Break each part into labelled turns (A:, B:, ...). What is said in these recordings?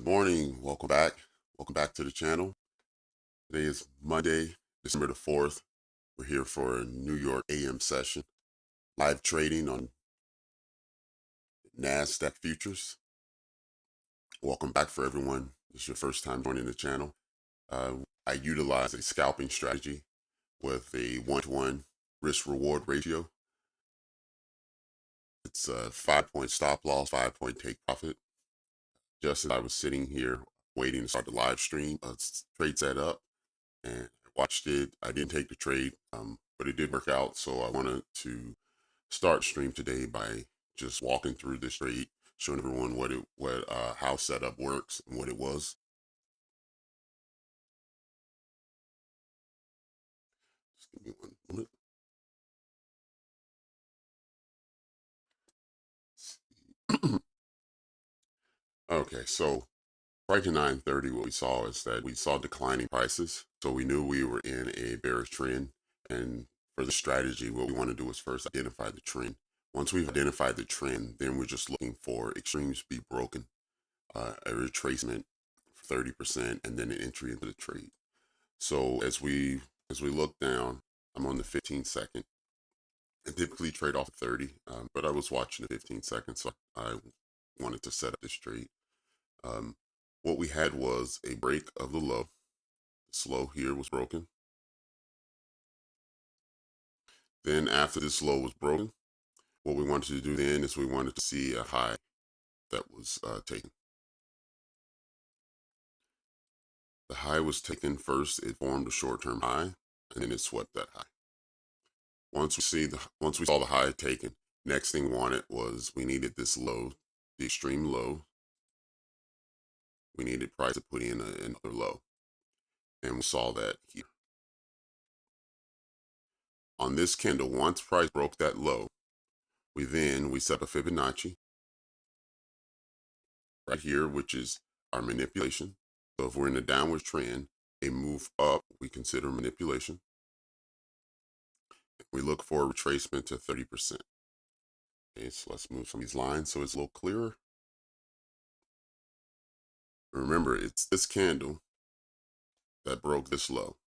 A: Good morning. Welcome back. Welcome back to the channel. Today is Monday, December the 4th. We're here for a New York AM session. Live trading on Nasdaq futures. Welcome back for everyone. This is your first time joining the channel. I utilize a scalping strategy with a 1-to-1 risk-reward ratio. It's a 5-point stop loss, 5-point take profit. Just as I was sitting here waiting to start the live stream, trade set up. And I watched it. I didn't take the trade, but it did work out. So I wanted to start stream today by just walking through this trade, showing everyone how setup works and what it was. Just give me one moment. Okay, so right to 9:30, what we saw is that we saw declining prices. So we knew we were in a bearish trend. And for the strategy, what we want to do is first identify the trend. Once we've identified the trend, then we're just looking for extremes to be broken, a retracement for 30%, and then an entry into the trade. So as we look down, I'm on the 15 second. I typically trade off of 30, but I was watching the 15 seconds, so I wanted to set up this trade. What we had was a break of the low. This low here was broken. Then after this low was broken, what we wanted to do then is we wanted to see a high that was taken. The high was taken first. It formed a short-term high, and then it swept that high. Once we saw the high taken, next thing we needed this low, the extreme low. We needed price to put in another low, and we saw that here. On this candle, once price broke that low, we set up a Fibonacci right here, which is our manipulation. So if we're in a downward trend, a move up, we consider manipulation. We look for a retracement to 30%. Okay, so let's move some of these lines so it's a little clearer. Remember, it's this candle that broke this low.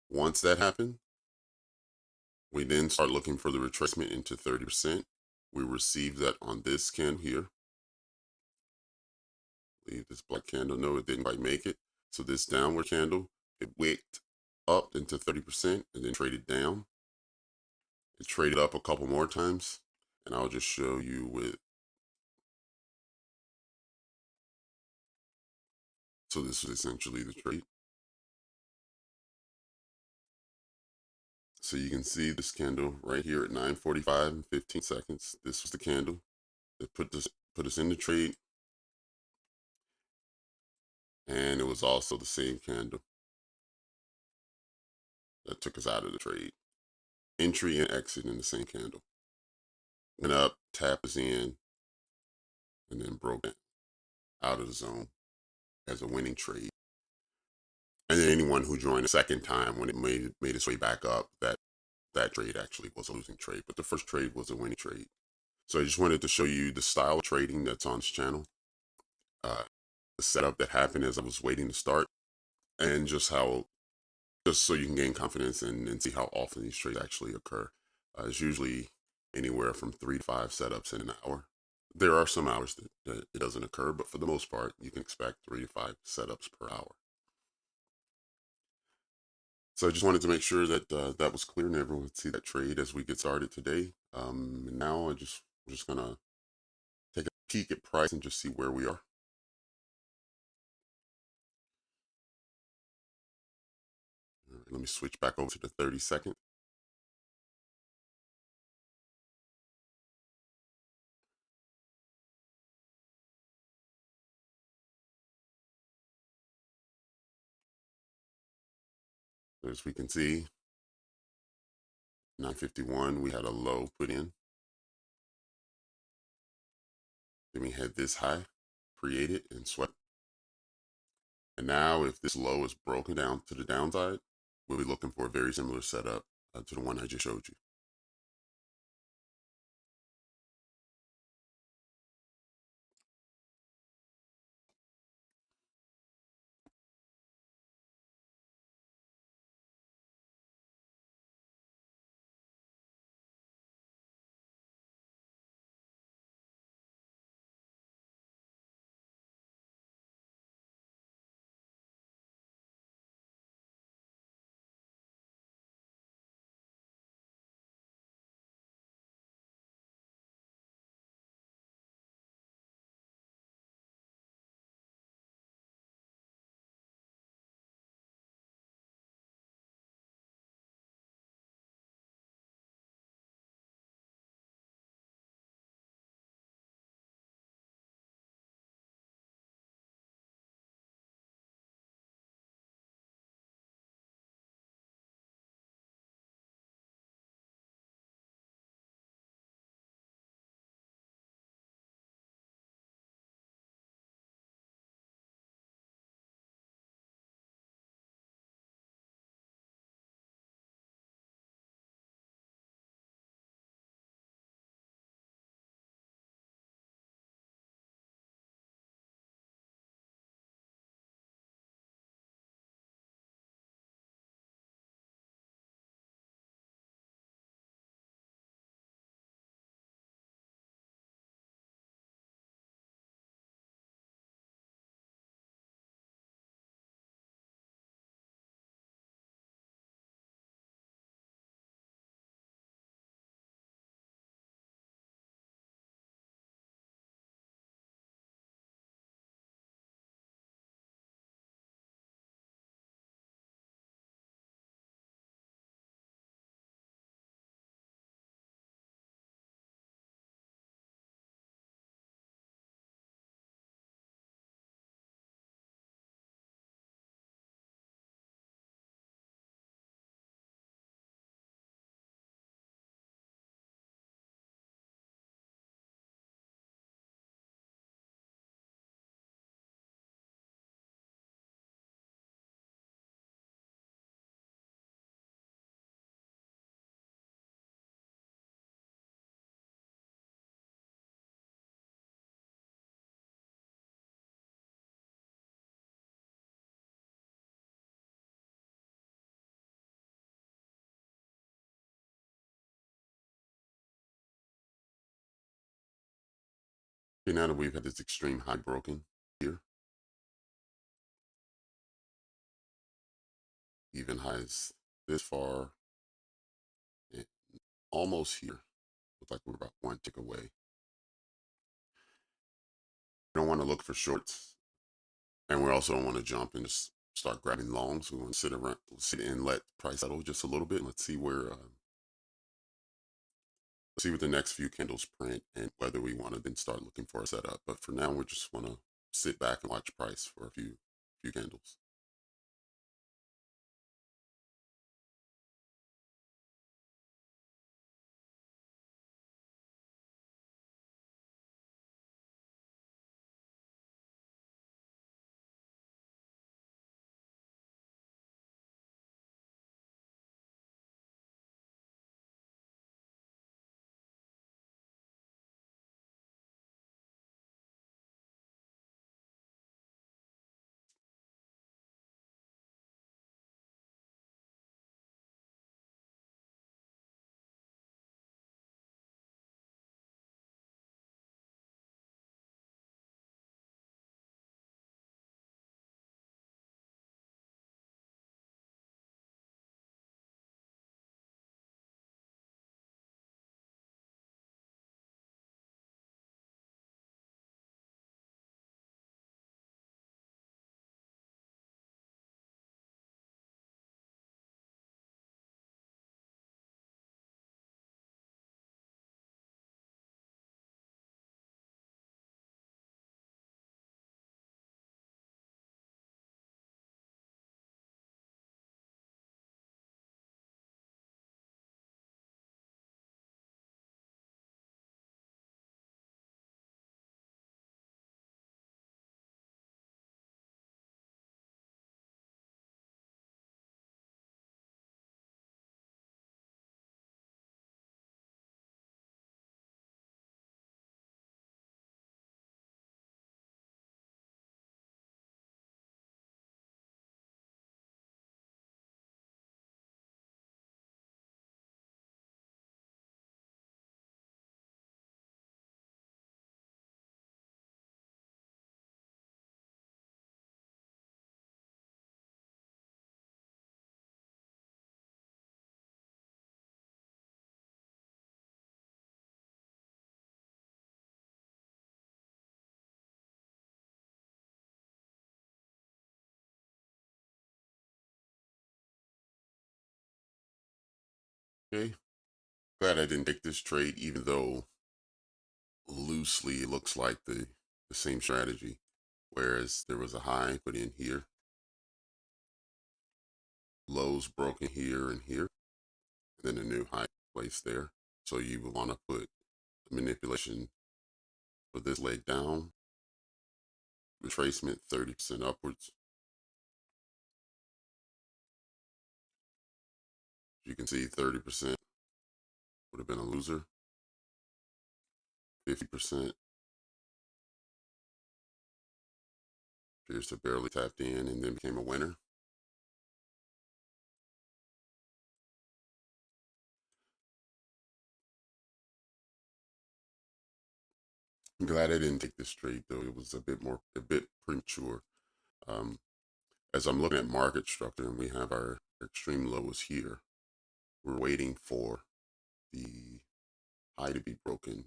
A: Once that happened, we then start looking for the retracement into 30%. We received that on this candle here. Leave this black candle. No, it didn't quite make it. So this downward candle, it wicked up into 30% and then traded down. It traded up a couple more times, and I'll just show you with. So this was essentially the trade. So you can see this candle right here at 9:45 and 15 seconds. This was the candle that put us in the trade. And it was also the same candle that took us out of the trade. Entry and exit in the same candle. Went up, tapped us in, and then broke out of the zone as a winning trade. And then anyone who joined the second time when it made its way back up, that trade actually was a losing trade. But the first trade was a winning trade. So I just wanted to show you the style of trading that's on this channel. The setup that happened as I was waiting to start, and just so you can gain confidence and see how often these trades actually occur. It's usually anywhere from 3 to 5 setups in an hour. There are some hours that it doesn't occur, but for the most part, you can expect 3 to 5 setups per hour. So I just wanted to make sure that that was clear and everyone would see that trade as we get started today. And now I'm just gonna take a peek at price and just see where we are. All right, let me switch back over to the 30 second. As we can see, 9:51, we had a low put in. Then we had this high created and swept. And now if this low is broken down to the downside, we'll be looking for a very similar setup to the one I just showed you. Okay, now that we've had this extreme high broken here, even highs this far and almost here. Looks like we're about one tick away. We don't want to look for shorts, and we also don't want to jump and just start grabbing longs. We want to sit and let price settle just a little bit. Let's see where, let's see what the next few candles print and whether we want to then start looking for a setup. But for now, we just want to sit back and watch price for a few candles. Okay, glad I didn't take this trade, even though loosely it looks like the same strategy. Whereas there was a high put in here, lows broken here and here, and then a new high placed there. So you would want to put manipulation for this leg down, retracement 30% upwards. You can see 30% would have been a loser, 50% appears to barely tapped in and then became a winner. I'm glad I didn't take this trade though. It was a bit premature. Um, as I'm looking at market structure and we have our extreme lows here, we're waiting for the high to be broken.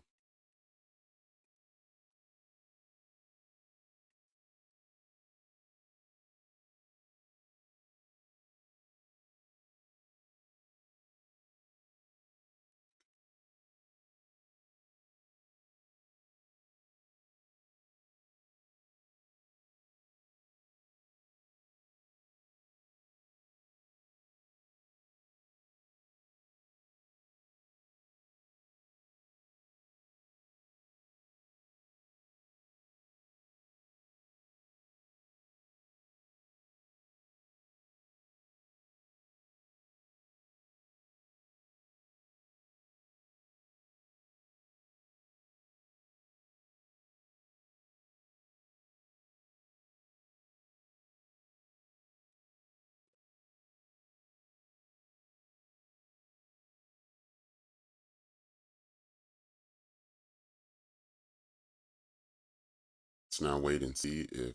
A: Let's now wait and see if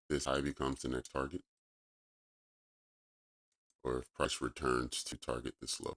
A: this high becomes the next target, or if price returns to target this low.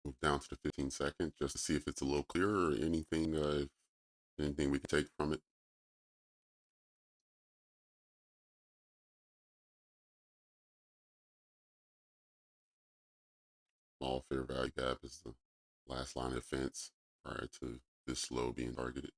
A: Move down to the 15 second just to see if it's a little clearer or anything we can take from it. Small fair value gap is the last line of defense prior to this low being targeted.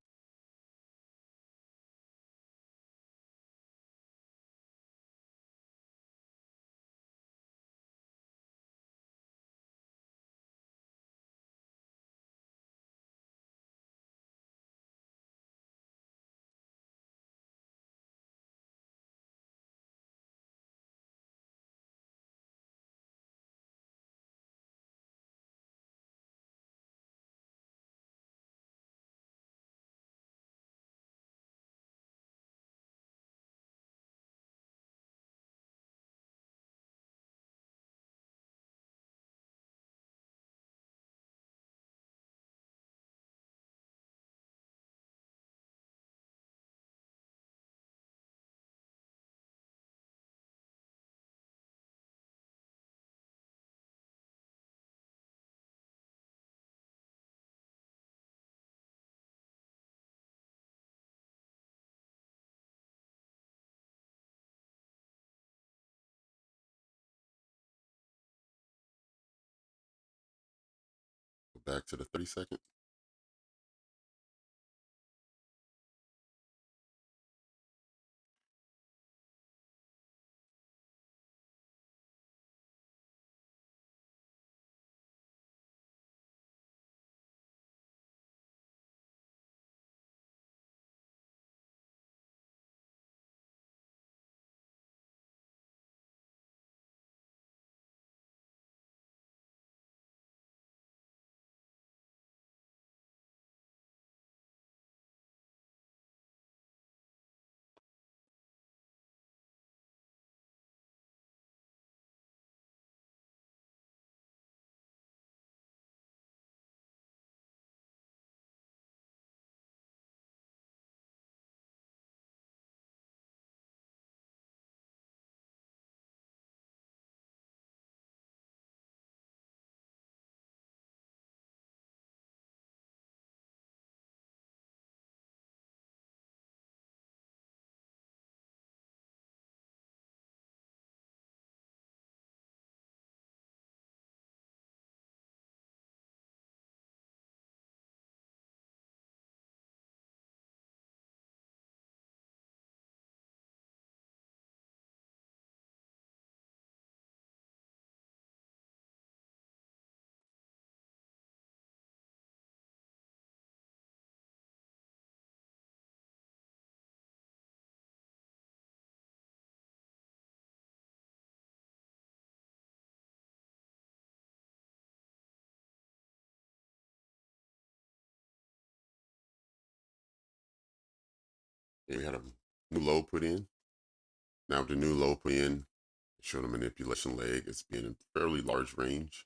A: Go back to the 30 second. We had a new low put in. Now with the new low put in, showed a manipulation leg. It's been in a fairly large range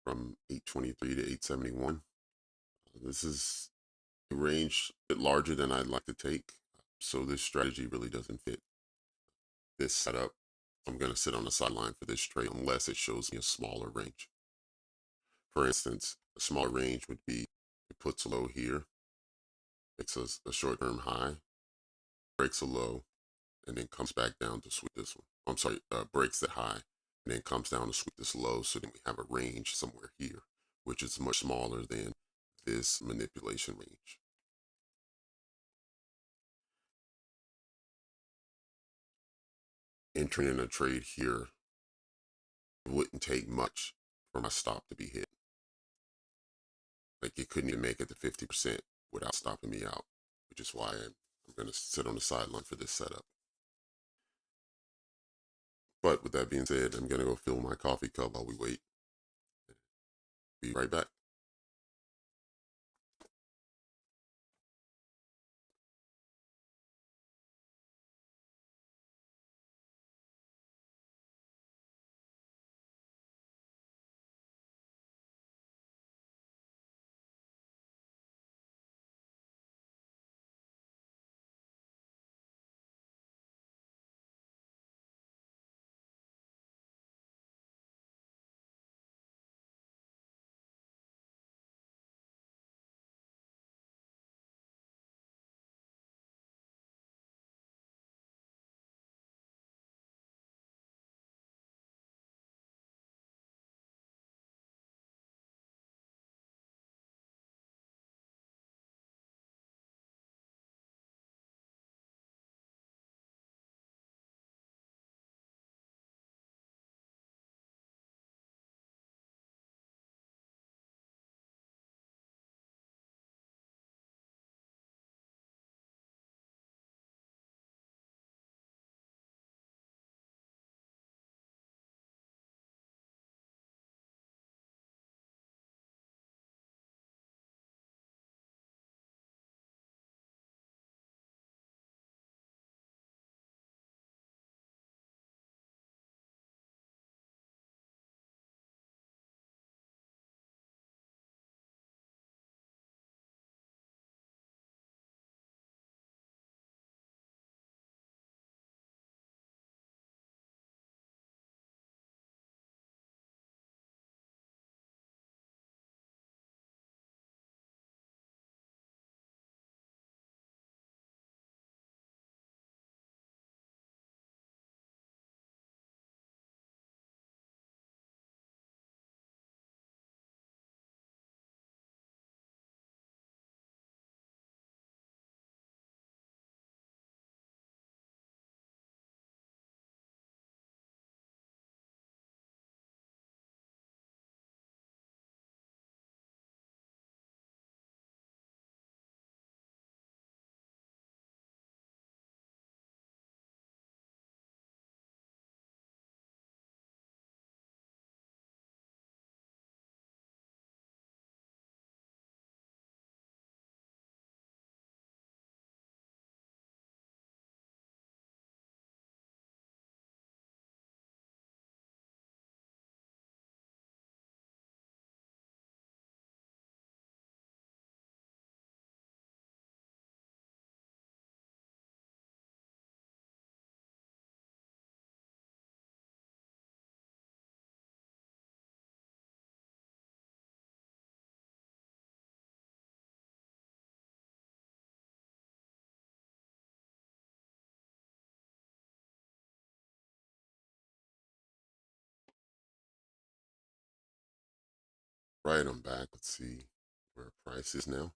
A: from 823 to 871. This is a range a bit larger than I'd like to take, so this strategy really doesn't fit this setup. I'm going to sit on the sideline for this trade unless it shows me a smaller range. For instance, a smaller range would be it puts a low here, makes a short-term high, breaks a low, and then comes back down to sweep this one. I'm sorry, breaks that high, and then comes down to sweep this low. So then we have a range somewhere here, which is much smaller than this manipulation range. Entering in a trade here wouldn't take much for my stop to be hit. Like it couldn't even make it to 50% without stopping me out, which is why I'm going to sit on the sideline for this setup. But with that being said, I'm going to go fill my coffee cup while we wait. Be right back. Right, I'm back. Let's see where price is now.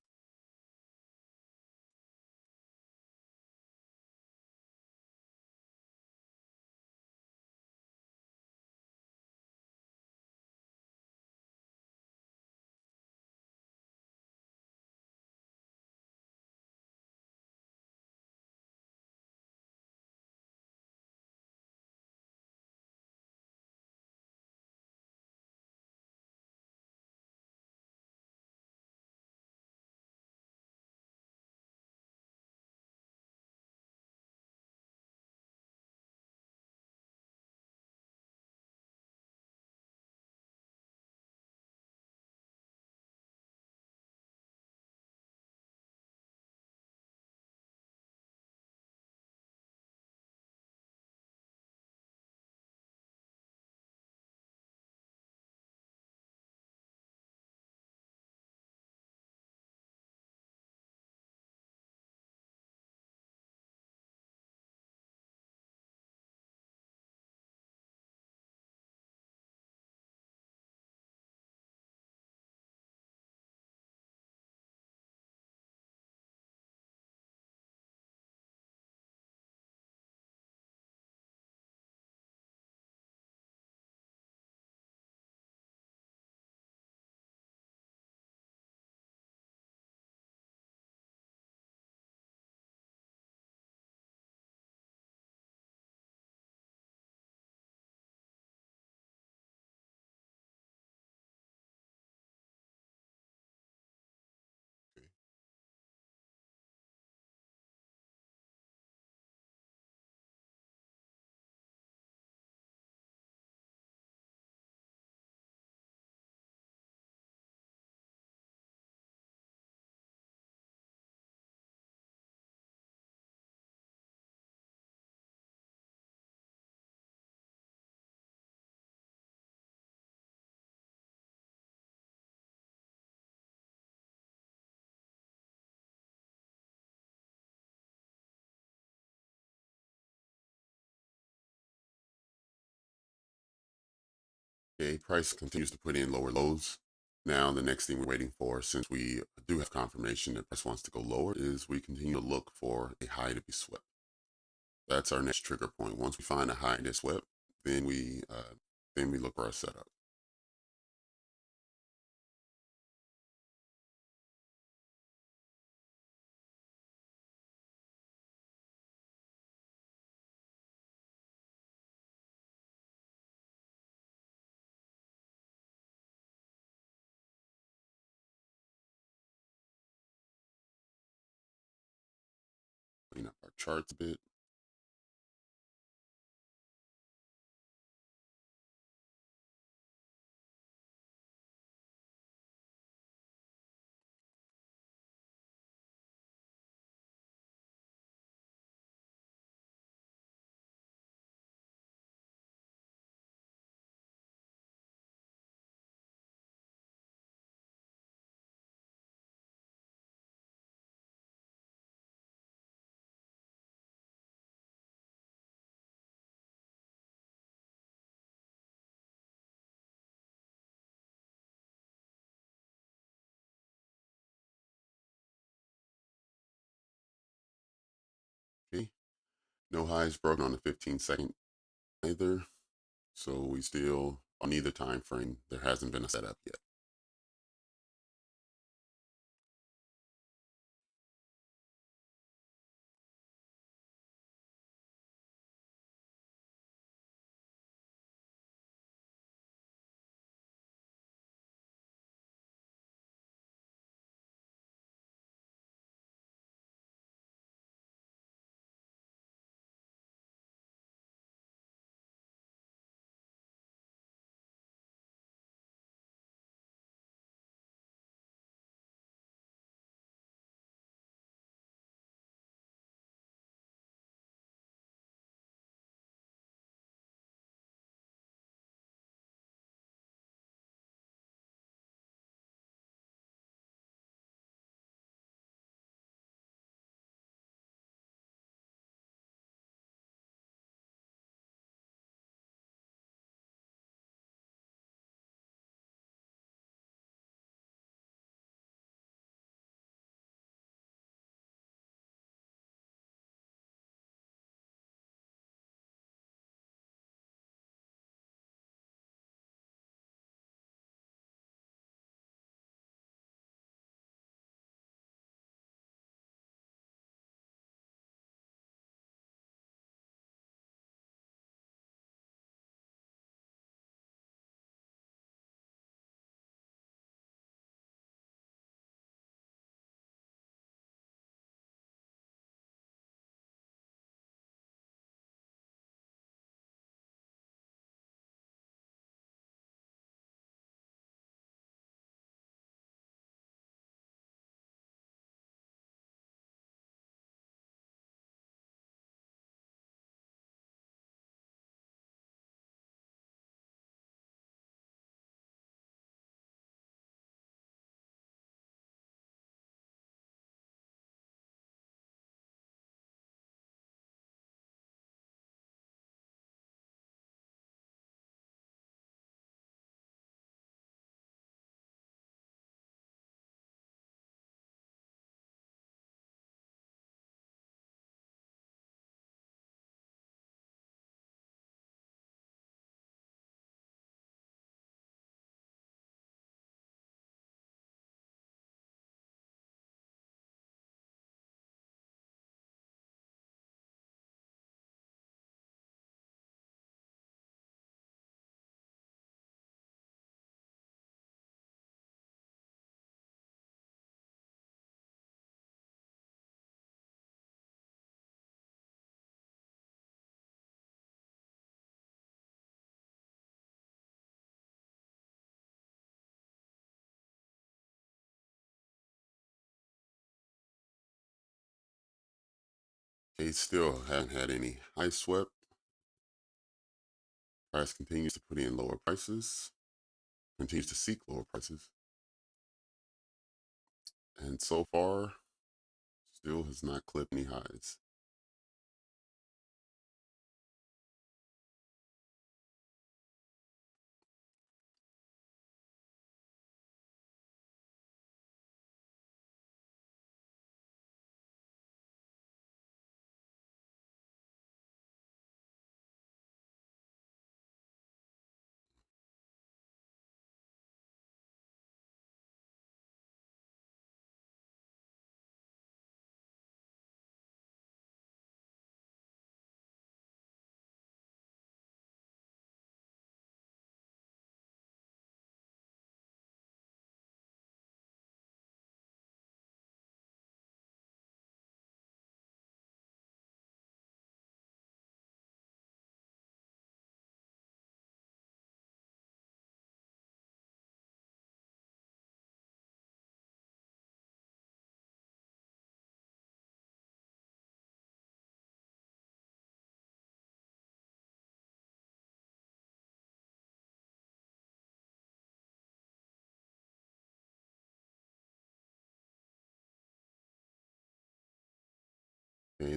A: Okay, price continues to put in lower lows. Now, the next thing we're waiting for, since we do have confirmation that price wants to go lower, is we continue to look for a high to be swept. That's our next trigger point. Once we find a high that's swept, then we look for our setup. Clean up our charts a bit. Okay, no highs broken on the 15-second either. So we still, on either time frame, there hasn't been a setup yet. Okay, still haven't had any high swept. Price continues to put in lower prices, continues to seek lower prices. And so far, still has not clipped any highs.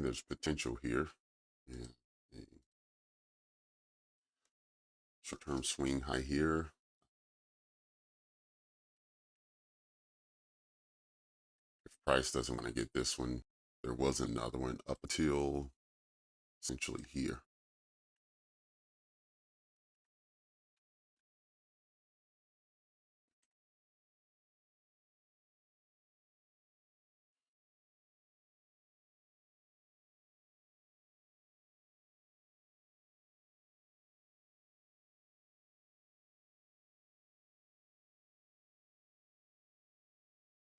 A: there's potential here. And a short-term swing high here. If price doesn't want to get this one, there was another one up until essentially here.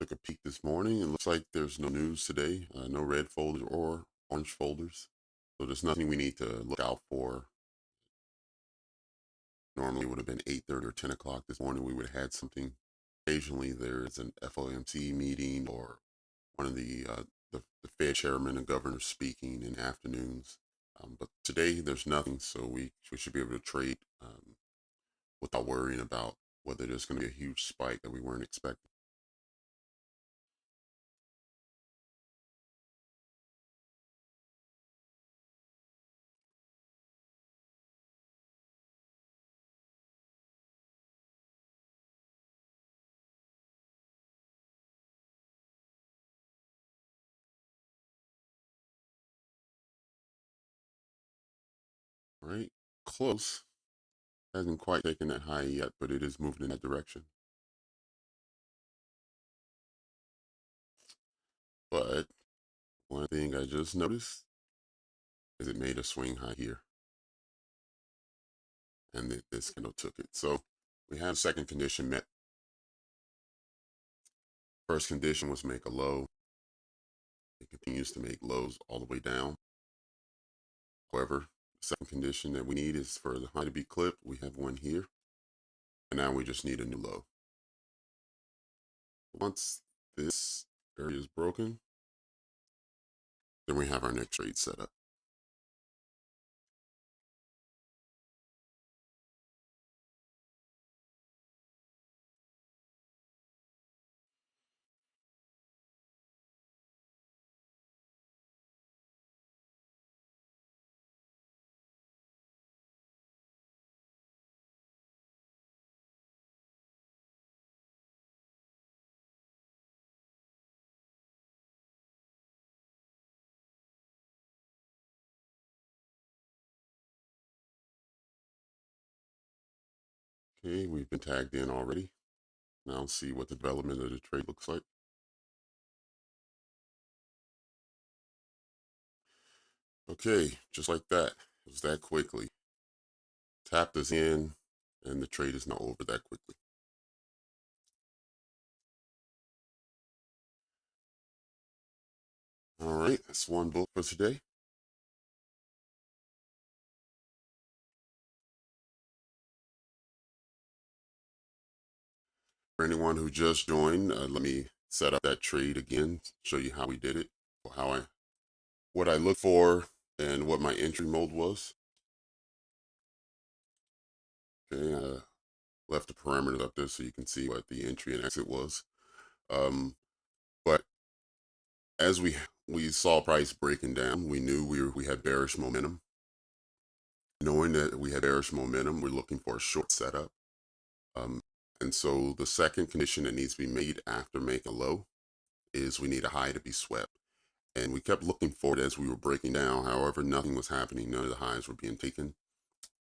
A: Took a peek this morning and looks like there's no news today, no red folders or orange folders. So there's nothing we need to look out for. Normally it would have been 8:30 or 10 o'clock this morning. We would have had something. Occasionally there's an FOMC meeting or one of the Fed chairman and governor speaking in afternoons. But today there's nothing, so we should be able to trade without worrying about whether there's going to be a huge spike that we weren't expecting. All right, close. Hasn't quite taken that high yet, but it is moving in that direction. But one thing I just noticed is it made a swing high here, and this candle took it. So we have second condition met. First condition was make a low. It continues to make lows all the way down. However, the second condition that we need is for the high to be clipped. We have one here, and now we just need a new low. Once this area is broken, then we have our next trade set up. Okay, we've been tagged in already. Now let's see what the development of the trade looks like. Okay, just like that. It was that quickly. Tapped us in, and the trade is now over that quickly. All right, that's one book for today. For anyone who just joined, let me set up that trade again, show you how we did it, or what I look for, and what my entry mode was. Okay, left the parameters up there so you can see what the entry and exit was. But as we saw price breaking down, we knew we had bearish momentum. Knowing that we had bearish momentum, we're looking for a short setup. And so the second condition that needs to be made after making a low is we need a high to be swept. And we kept looking for it as we were breaking down. However, nothing was happening. None of the highs were being taken.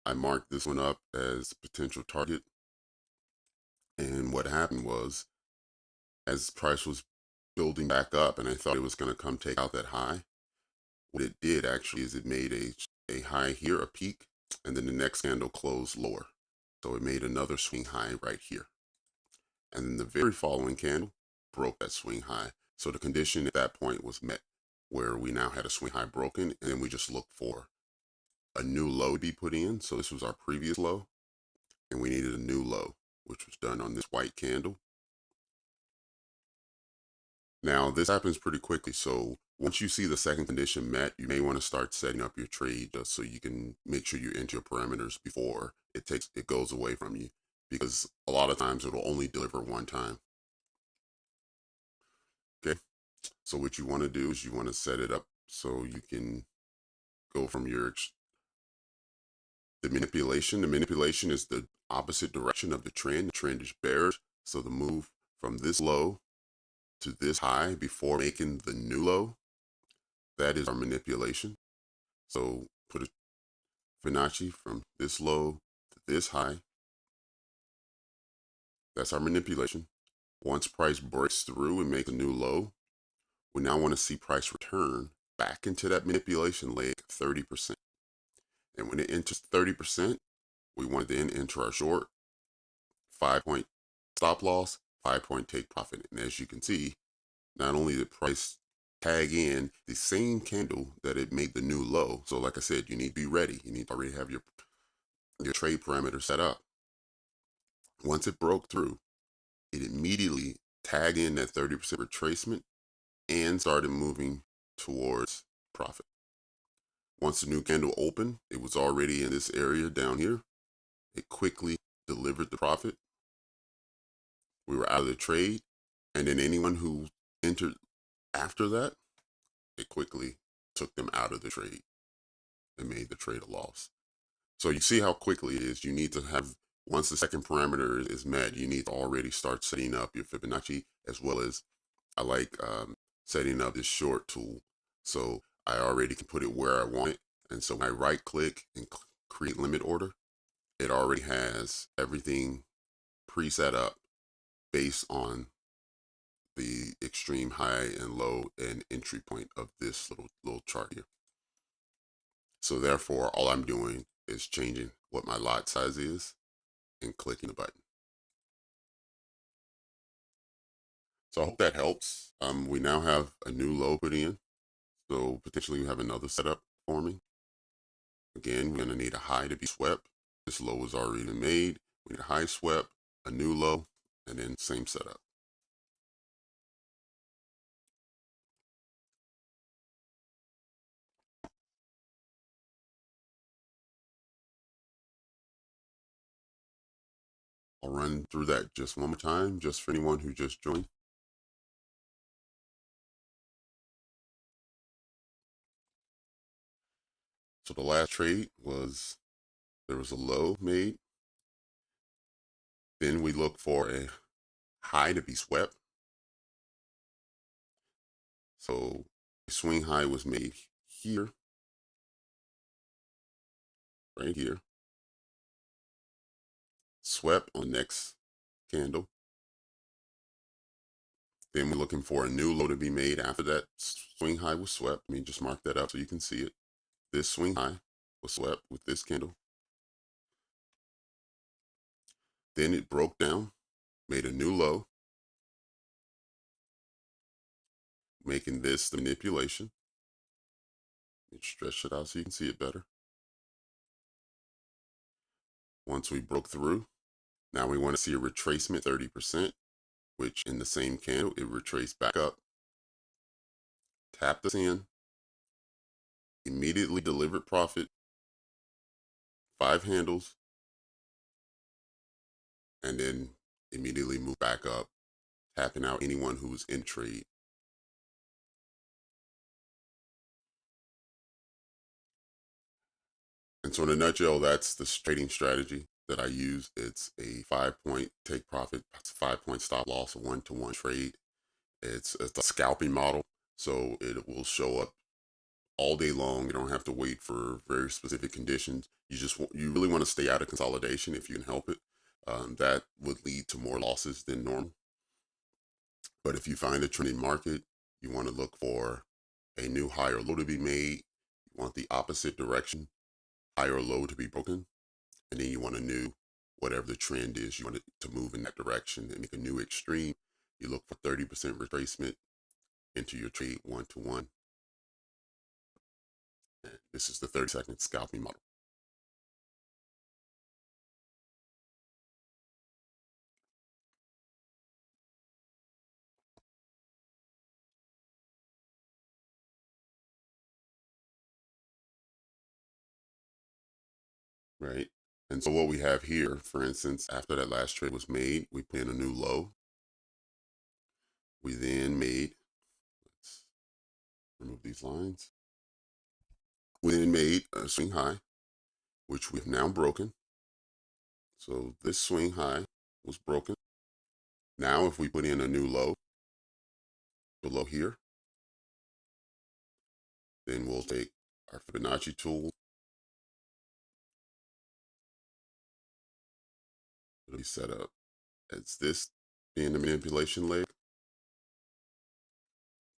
A: I marked this one up as potential target. And what happened was, as price was building back up and I thought it was going to come take out that high, what it did actually is it made a high here, a peak, and then the next candle closed lower. So it made another swing high right here. And then the very following candle broke that swing high. So the condition at that point was met, where we now had a swing high broken, and then we just looked for a new low to be put in. So this was our previous low, and we needed a new low, which was done on this white candle. Now, this happens pretty quickly. So once you see the second condition met, you may want to start setting up your trade just so you can make sure you enter your parameters before it goes away from you, because a lot of times it'll only deliver one time. Okay. So what you want to do is you want to set it up So you can go from the manipulation. The manipulation is the opposite direction of the trend. The trend is bearish. So the move from this low to this high before making the new low, that is our manipulation. So put a Fibonacci from this low to this high. That's our manipulation. Once price breaks through and makes a new low, we now want to see price return back into that manipulation leg 30%. And when it enters 30%, we want to then enter our short, 5-point stop loss, 5-point take profit. And as you can see, not only did price tag in the same candle that it made the new low. So like I said, you need to be ready. You need to already have your trade parameter set up. Once it broke through, it immediately tagged in that 30% retracement and started moving towards profit. Once the new candle opened, it was already in this area down here. It quickly delivered the profit. We were out of the trade. And then anyone who entered after that, it quickly took them out of the trade and made the trade a loss. So you see how quickly it is. You need to have, once the second parameter is met, you need to already start setting up your Fibonacci, as well as I like setting up this short tool. So I already can put it where I want it. And so when I right click and create limit order, it already has everything preset up based on the extreme high and low and entry point of this little chart here. So therefore, all I'm doing is changing what my lot size is and clicking the button. So I hope that helps. We now have a new low put in. So potentially we have another setup forming. Again, we're going to need a high to be swept. This low is already made. We need a high swept, a new low, and then same setup. I'll run through that just one more time, just for anyone who just joined. So the last trade was, there was a low made. Then we look for a high to be swept. So the swing high was made here, right here. Swept on the next candle. Then we're looking for a new low to be made after that swing high was swept. I mean, just mark that up so you can see it. This swing high was swept with this candle. Then it broke down, made a new low, making this the manipulation. Stretch it out so you can see it better. Once we broke through, now we want to see a retracement 30%, which in the same candle, it retraced back up, tapped us in, immediately delivered profit, 5 handles, and then immediately moved back up, tapping out anyone who's in trade. And so in a nutshell, that's the trading strategy that I use. It's a 5-point take profit, 5-point stop loss, a 1-to-1 trade. It's a scalping model, so it will show up all day long. You don't have to wait for very specific conditions. You really want to stay out of consolidation if you can help it. That would lead to more losses than normal. But if you find a trending market, you want to look for a new high or low to be made. You want the opposite direction, high or low to be broken. And then you want a new, whatever the trend is, you want it to move in that direction and make a new extreme. You look for 30% retracement into your trade 1-to-1. And this is the 30-second scalping model. Right? And so what we have here, for instance, after that last trade was made, we put in a new low. We then made, let's remove these lines. We then made a swing high, which we've now broken. So this swing high was broken. Now, if we put in a new low below here, then we'll take our Fibonacci tool. It'll be set up as this being the manipulation leg.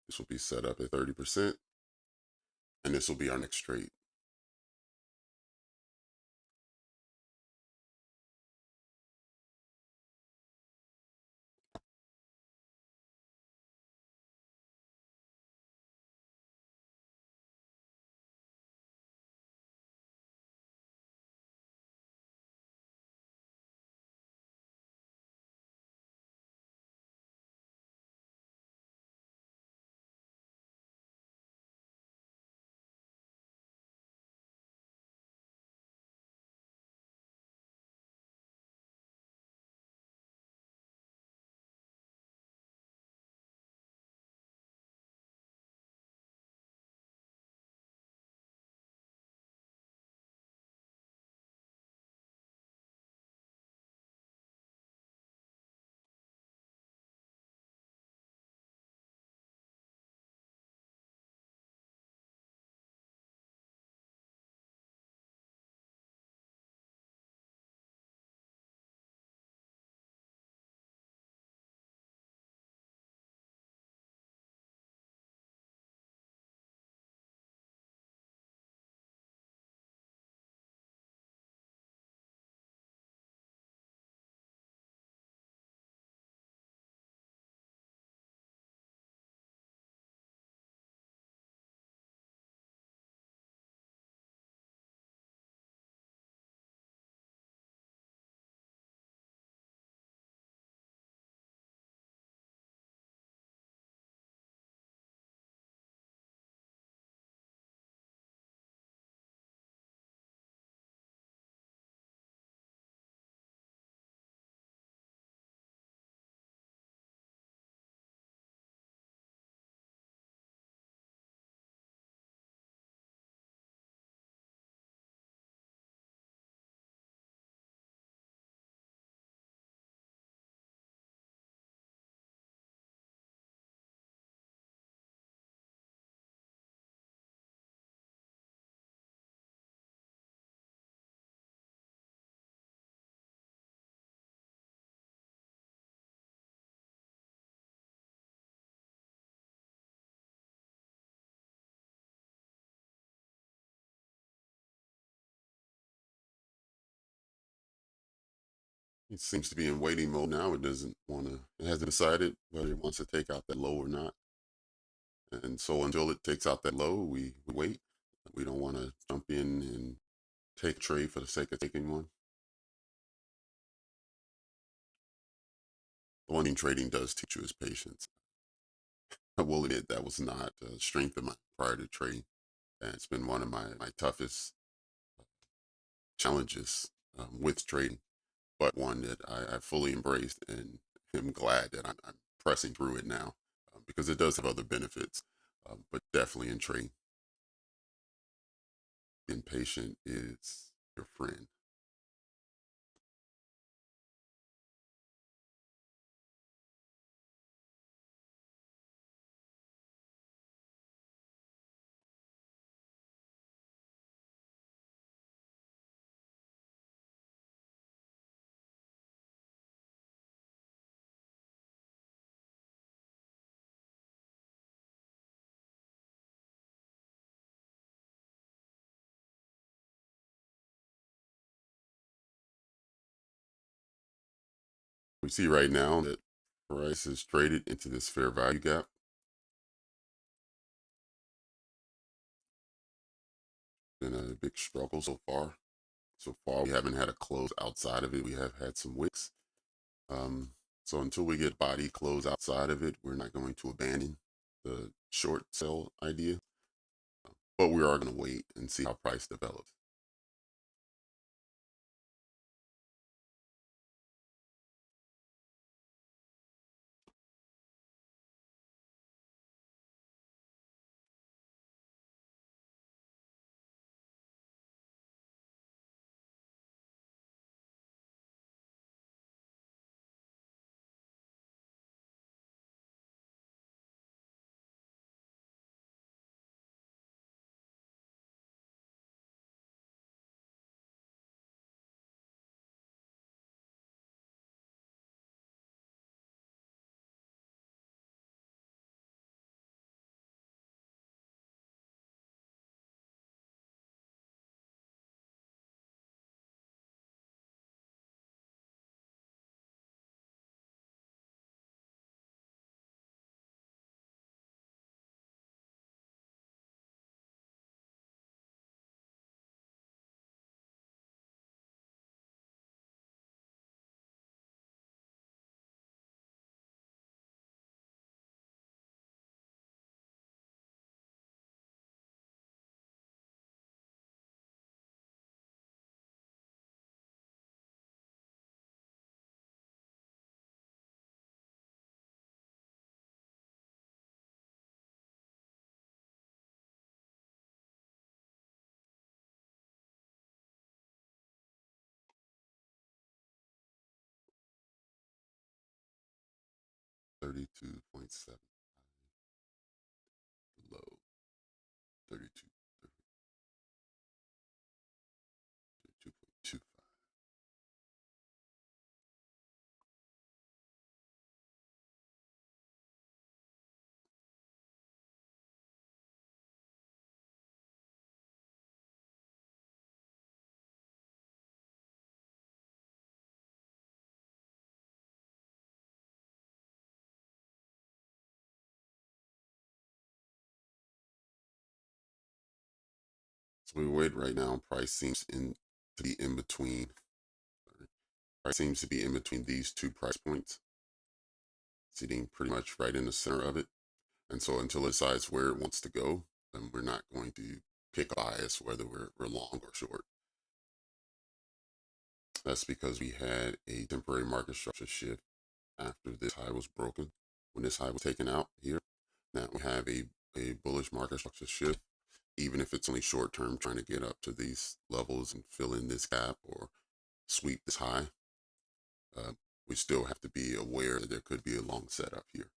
A: This will be set up at 30%, and this will be our next trade. It seems to be in waiting mode now. It doesn't want to, it hasn't decided whether it wants to take out that low or not. And so until it takes out that low, we wait. We don't want to jump in and take a trade for the sake of taking one. The one thing trading does teach you is patience. I will admit that was not a strength of mine prior to trading. And it's been one of my toughest challenges with trading, but one that I fully embraced and am glad that I'm pressing through it now because it does have other benefits, but definitely in trading, being patient is your friend. We see right now that price is traded into this fair value gap. Been a big struggle so far. So far, we haven't had a close outside of it. We have had some wicks. So until we get body close outside of it, we're not going to abandon the short sell idea, but we are going to wait and see how price develops. 32.7. Low 32, 32.25. So we wait right now. Price seems to be in between. Price seems to be in between these two price points, sitting pretty much right in the center of it. And so until it decides where it wants to go, then we're not going to pick a bias whether we're long or short. That's because we had a temporary market structure shift after this high was broken. When this high was taken out here, now we have a bullish market structure shift, even if it's only short term, trying to get up to these levels and fill in this gap or sweep this high. We still have to be aware that there could be a long setup here.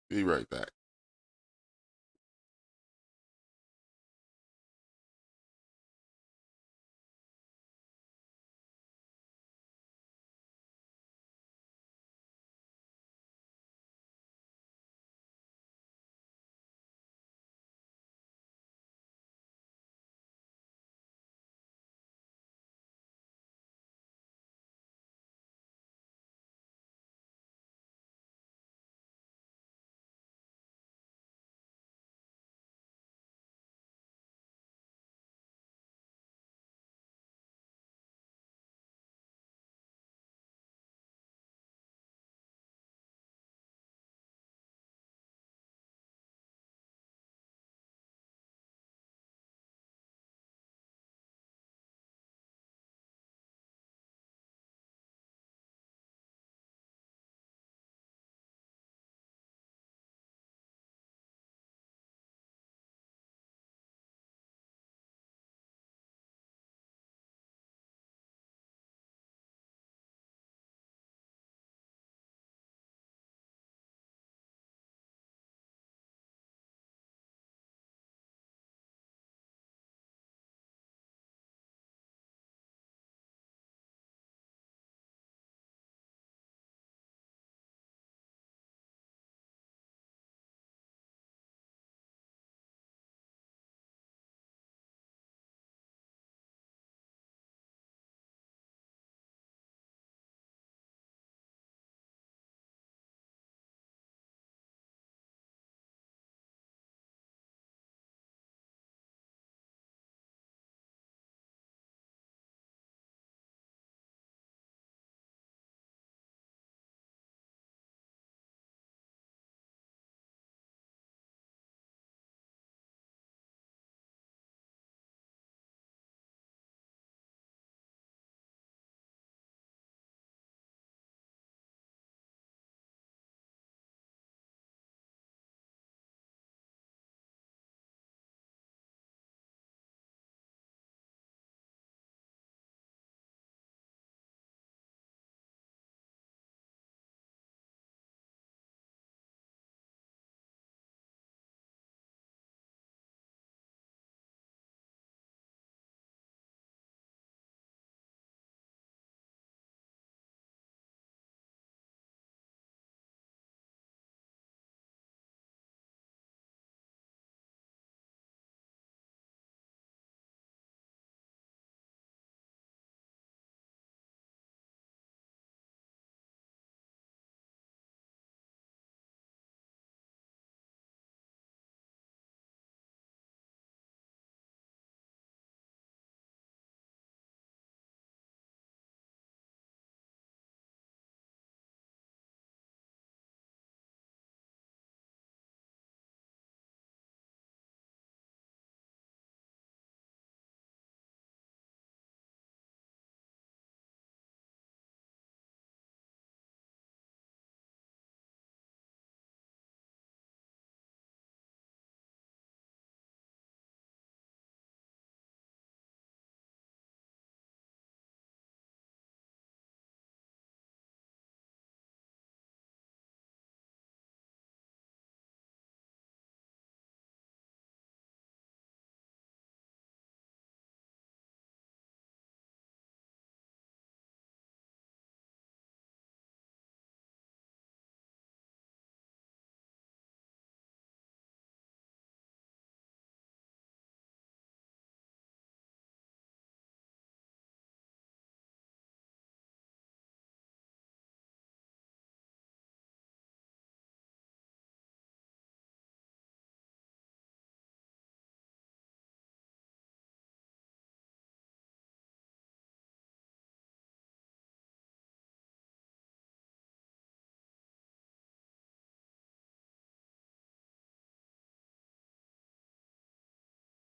A: Be right back.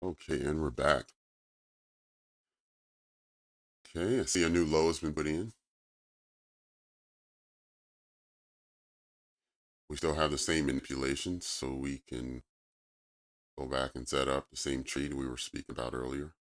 A: Okay, and we're back. Okay, I see a new low has been put in. We still have the same manipulations, so we can go back and set up the same trade we were speaking about earlier.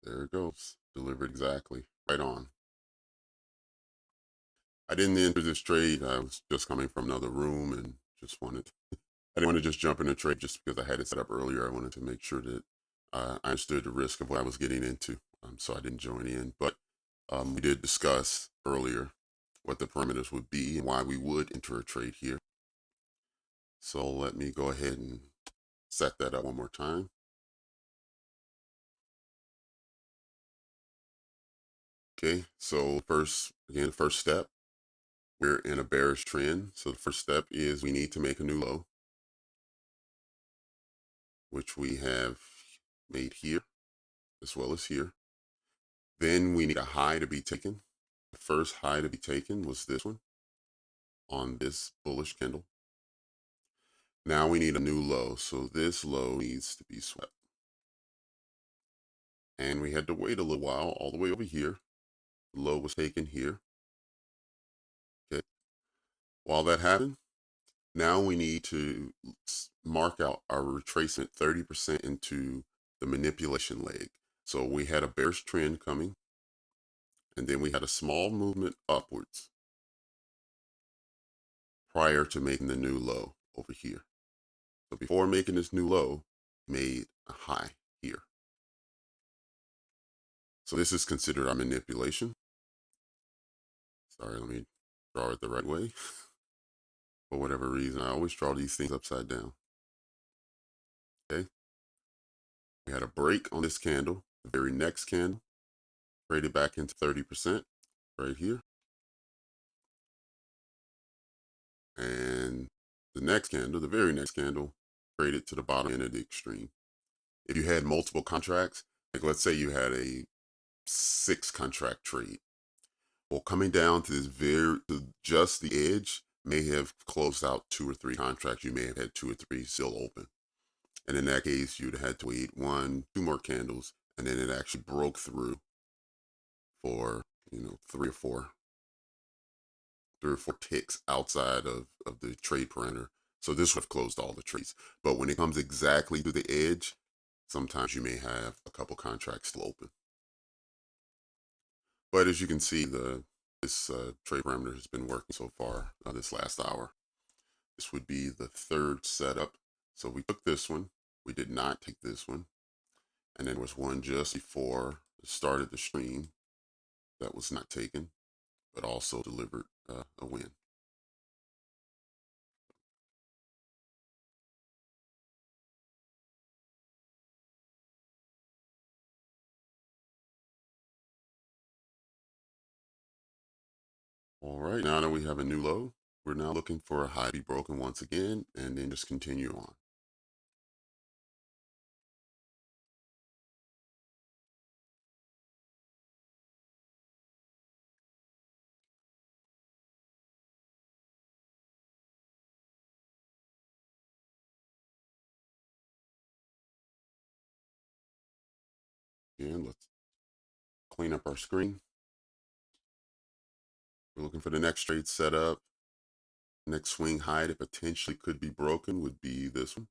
A: There it goes. Delivered exactly. Right on. I didn't enter this trade. I was just coming from another room and I didn't want to just jump in a trade just because I had it set up earlier. I wanted to make sure that I understood the risk of what I was getting into. So I didn't join in. But we did discuss earlier what the parameters would be and why we would enter a trade here. So let me go ahead and set that up one more time. Okay, so the first step, we're in a bearish trend. So the first step is we need to make a new low, which we have made here as well as here. Then we need a high to be taken. The first high to be taken was this one on this bullish candle. Now we need a new low. So this low needs to be swept. And we had to wait a little while all the way over here. The low was taken here. Okay. While that happened, now we need to mark out our retracement 30% into the manipulation leg. So we had a bearish trend coming, and then we had a small movement upwards prior to making the new low over here. So before making this new low, made a high here. So this is considered our manipulation. Sorry, let me draw it the right way. For whatever reason, I always draw these things upside down. Okay. We had a break on this candle. The very next candle traded back into 30% right here. And the next candle, the very next candle, traded to the bottom end of the extreme. If you had multiple contracts, like let's say you had a 6 contract trade, well, coming down to just the edge may have closed out 2 or 3 contracts. You may have had 2 or 3 still open. And in that case, you'd have had to wait 1, 2 more candles, and then it actually broke through for, 3 or 4 ticks outside of the trade parameter. So this would have closed all the trades. But when it comes exactly to the edge, sometimes you may have a couple contracts still open. But as you can see, this trade parameter has been working so far this last hour. This would be the third setup. So we took this one. We did not take this one. And then there was one just before the start of the stream that was not taken, but also delivered a win. All right, now that we have a new low, we're now looking for a high to be broken once again, and then just continue on. And let's clean up our screen. We're looking for the next trade setup. Next swing high that potentially could be broken would be this one.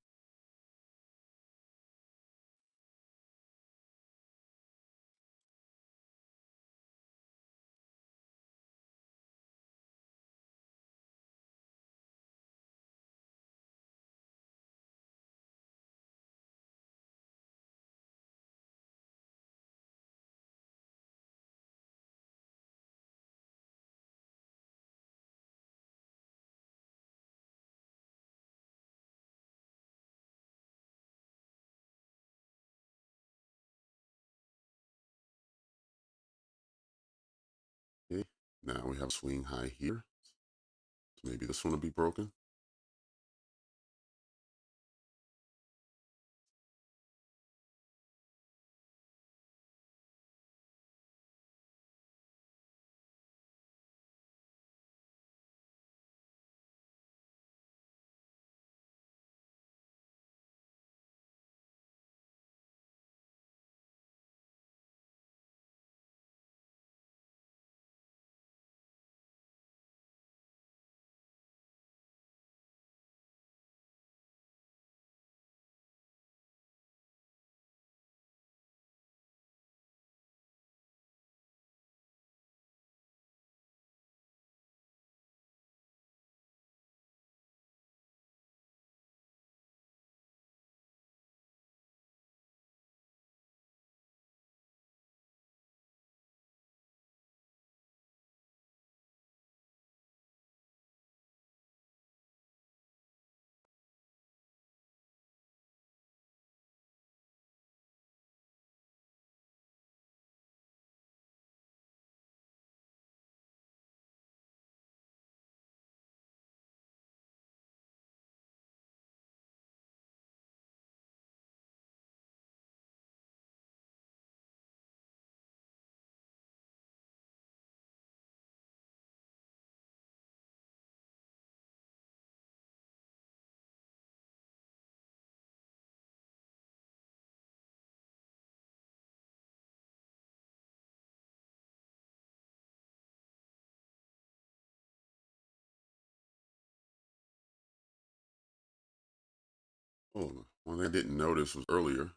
A: Now we have swing high here. So maybe this one will be broken. Oh, one thing I didn't notice was earlier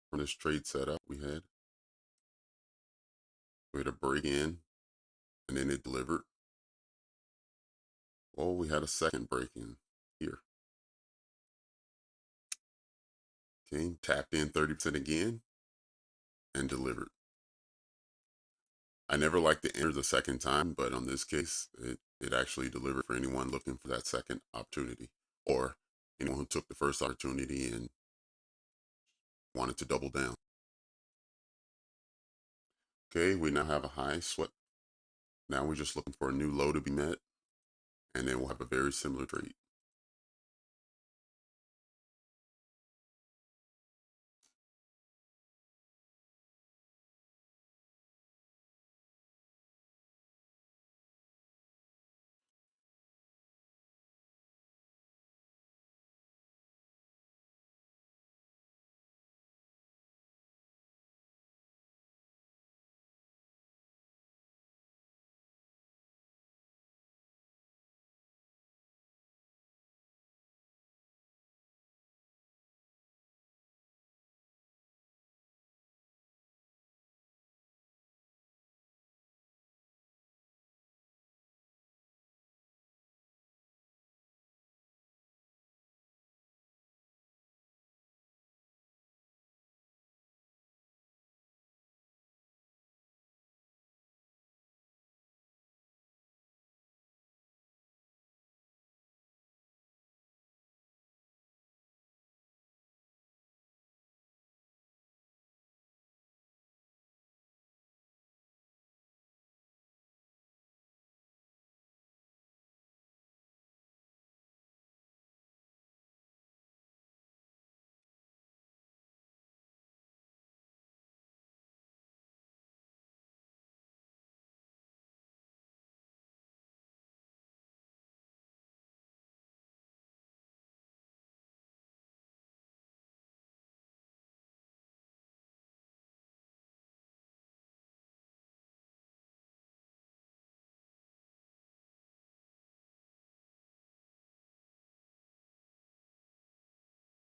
A: from this trade setup we had a break in and then it delivered. Well, we had a second break in here. Okay, tapped in 30% again and delivered. I never like to enter the second time, but on this case, it actually delivered for anyone looking for that second opportunity or anyone who took the first opportunity and wanted to double down. Okay, we now have a high swept. Now we're just looking for a new low to be met, and then we'll have a very similar trade.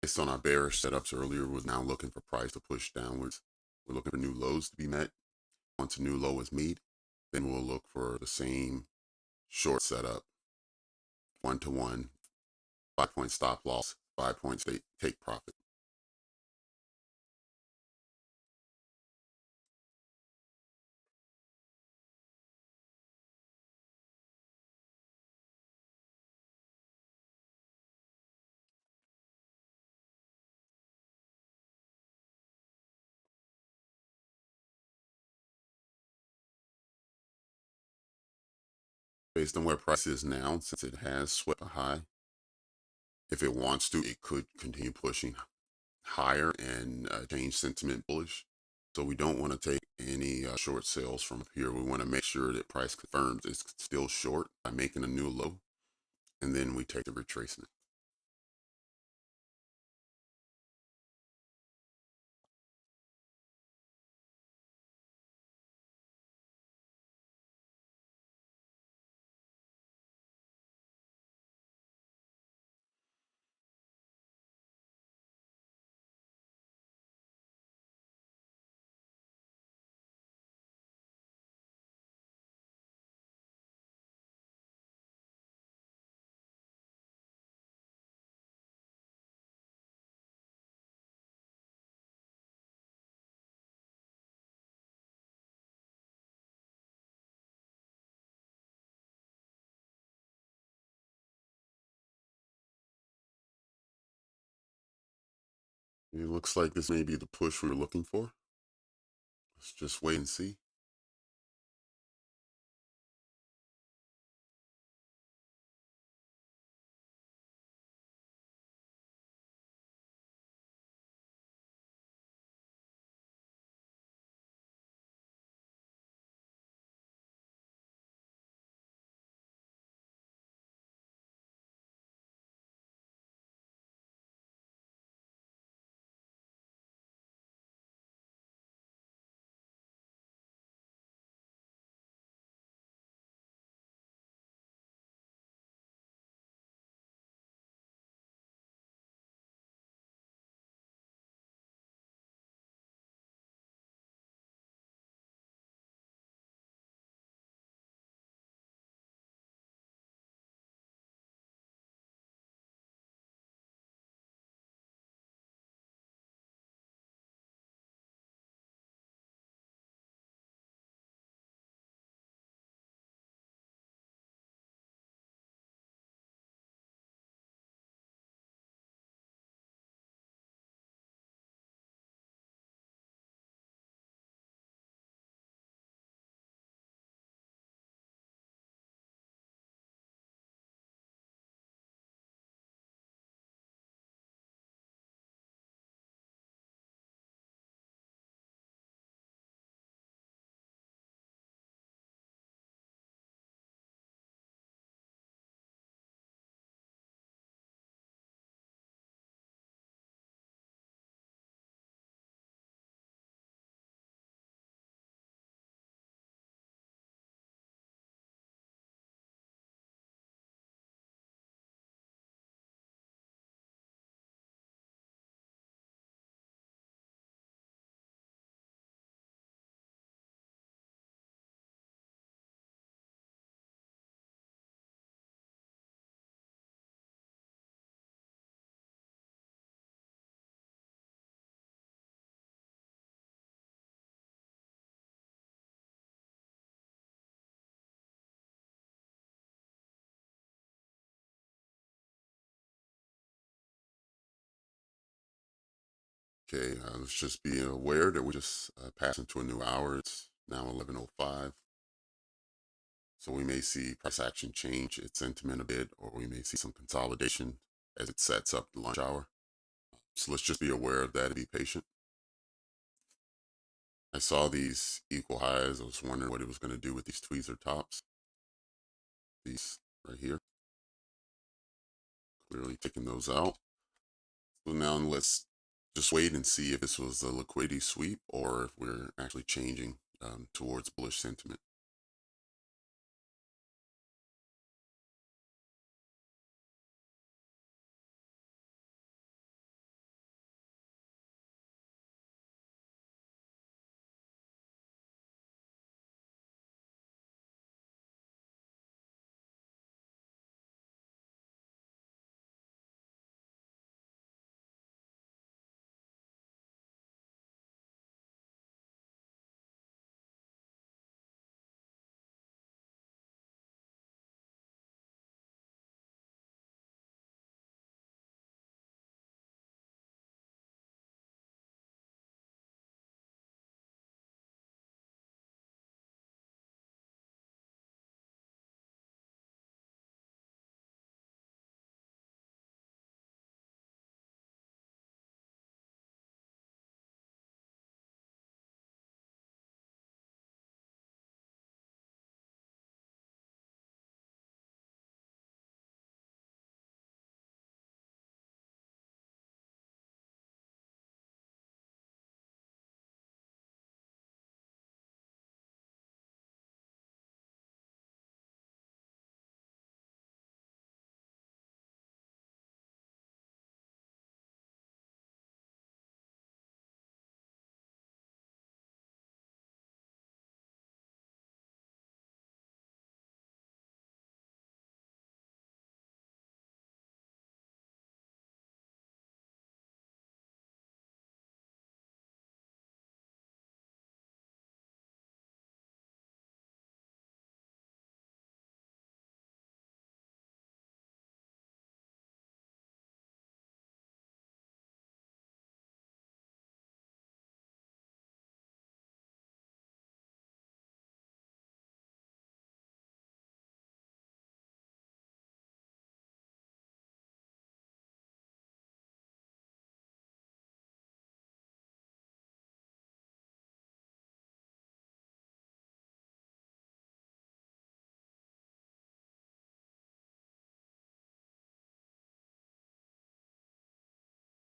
A: Based on our bearish setups earlier, we're now looking for price to push downwards. We're looking for new lows to be met. Once a new low is made, then we'll look for the same short setup, 1-to-1, 5-point stop loss, 5 points take profit. based on where price is now, since it has swept a high, if it wants to, it could continue pushing higher and change sentiment bullish. So we don't want to take any short sales from up here. We want to make sure that price confirms it's still short by making a new low, and then we take the retracement. It looks like this may be the push we were looking for. Let's just wait and see. Okay, let's just be aware that we just passed into a new hour. It's now 11:05. So we may see price action change its sentiment a bit, or we may see some consolidation as it sets up the lunch hour. So let's just be aware of that and be patient. I saw these equal highs. I was wondering what it was going to do with these tweezer tops. These right here. Clearly taking those out. So now let's just wait and see if this was a liquidity sweep or if we're actually changing towards bullish sentiment.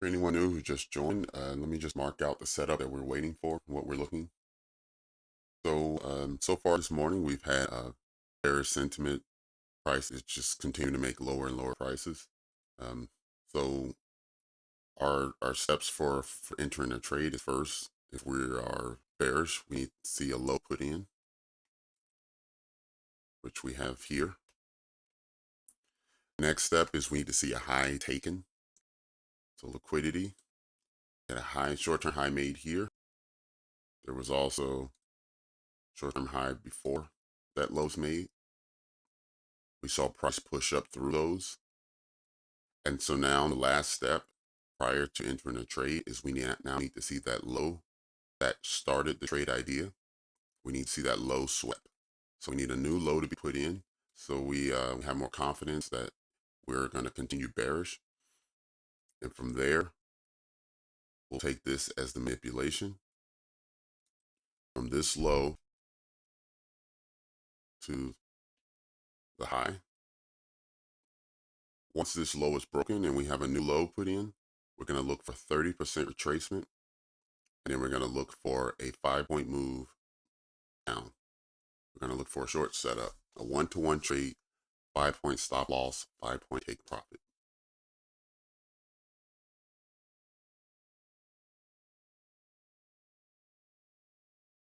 A: For anyone new who just joined, let me just mark out the setup that we're waiting for, what we're looking. So far this morning, we've had bearish sentiment. Prices just continue to make lower and lower prices. So our steps for entering a trade is first, if we are bearish, we need to see a low put in, which we have here. Next step is we need to see a high taken. So liquidity, get a high, short-term high made here. There was also short-term high before that low's made. We saw price push up through those. And so now the last step prior to entering a trade is we now need to see that low that started the trade idea. We need to see that low swept. So we need a new low to be put in. So we have more confidence that we're going to continue bearish. And from there, we'll take this as the manipulation from this low to the high. Once this low is broken and we have a new low put in, we're going to look for 30% retracement. And then we're going to look for a 5-point move down. We're going to look for a short setup, a 1-to-1 trade, 5-point stop loss, 5-point take profit.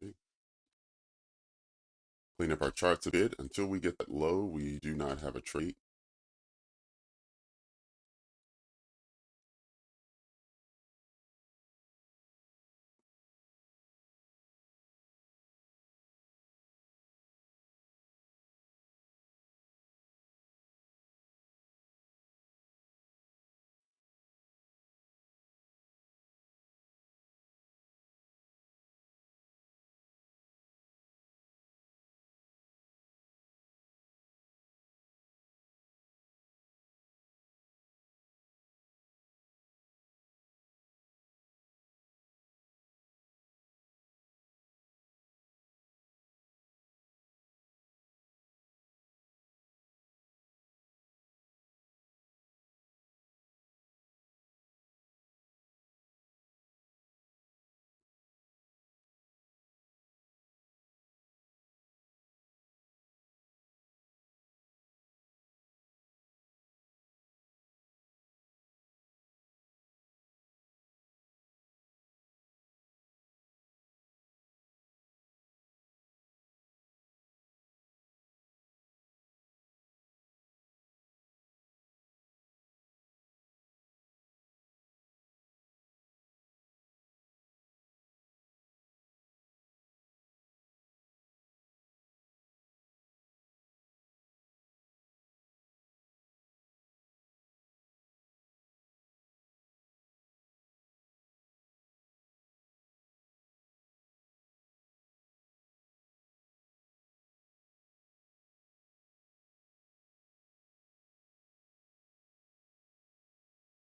A: Okay. Clean up our charts a bit. Until we get that low, we do not have a trade.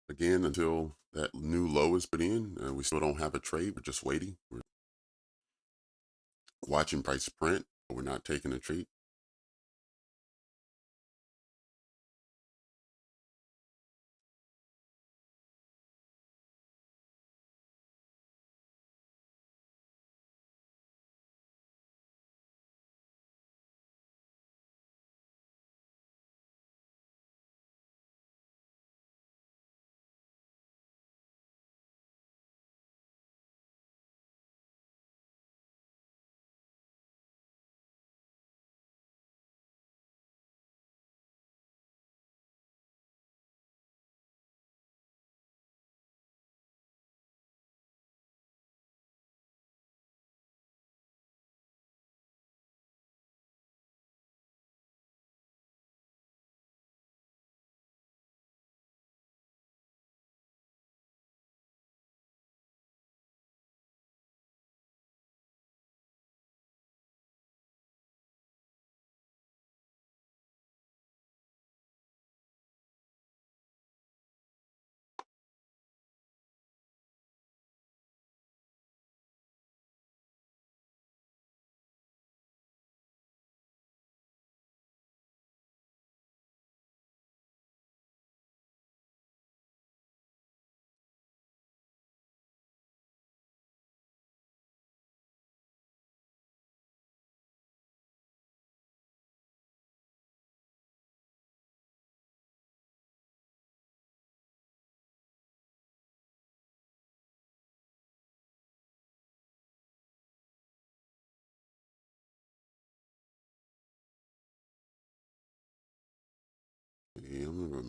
A: Again, until that new low is put in, we still don't have a trade. We're just waiting. We're watching price print, but we're not taking a trade.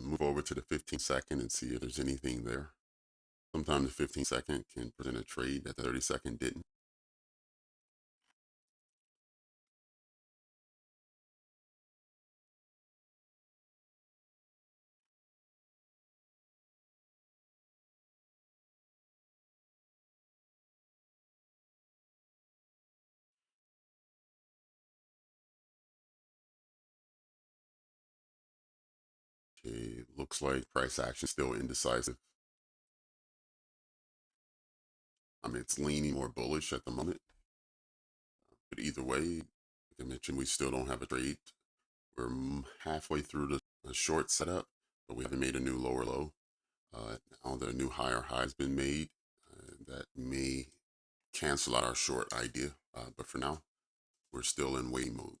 A: move over to the 15-second and see if there's anything there. Sometimes the 15-second can present a trade that the 30-second didn't. Okay, looks like price action still indecisive. I mean, it's leaning more bullish at the moment. But either way, like I mentioned, we still don't have a trade. We're halfway through the short setup, but we haven't made a new lower low. Now the new higher high has been made. That may cancel out our short idea. But for now, we're still in wait mode.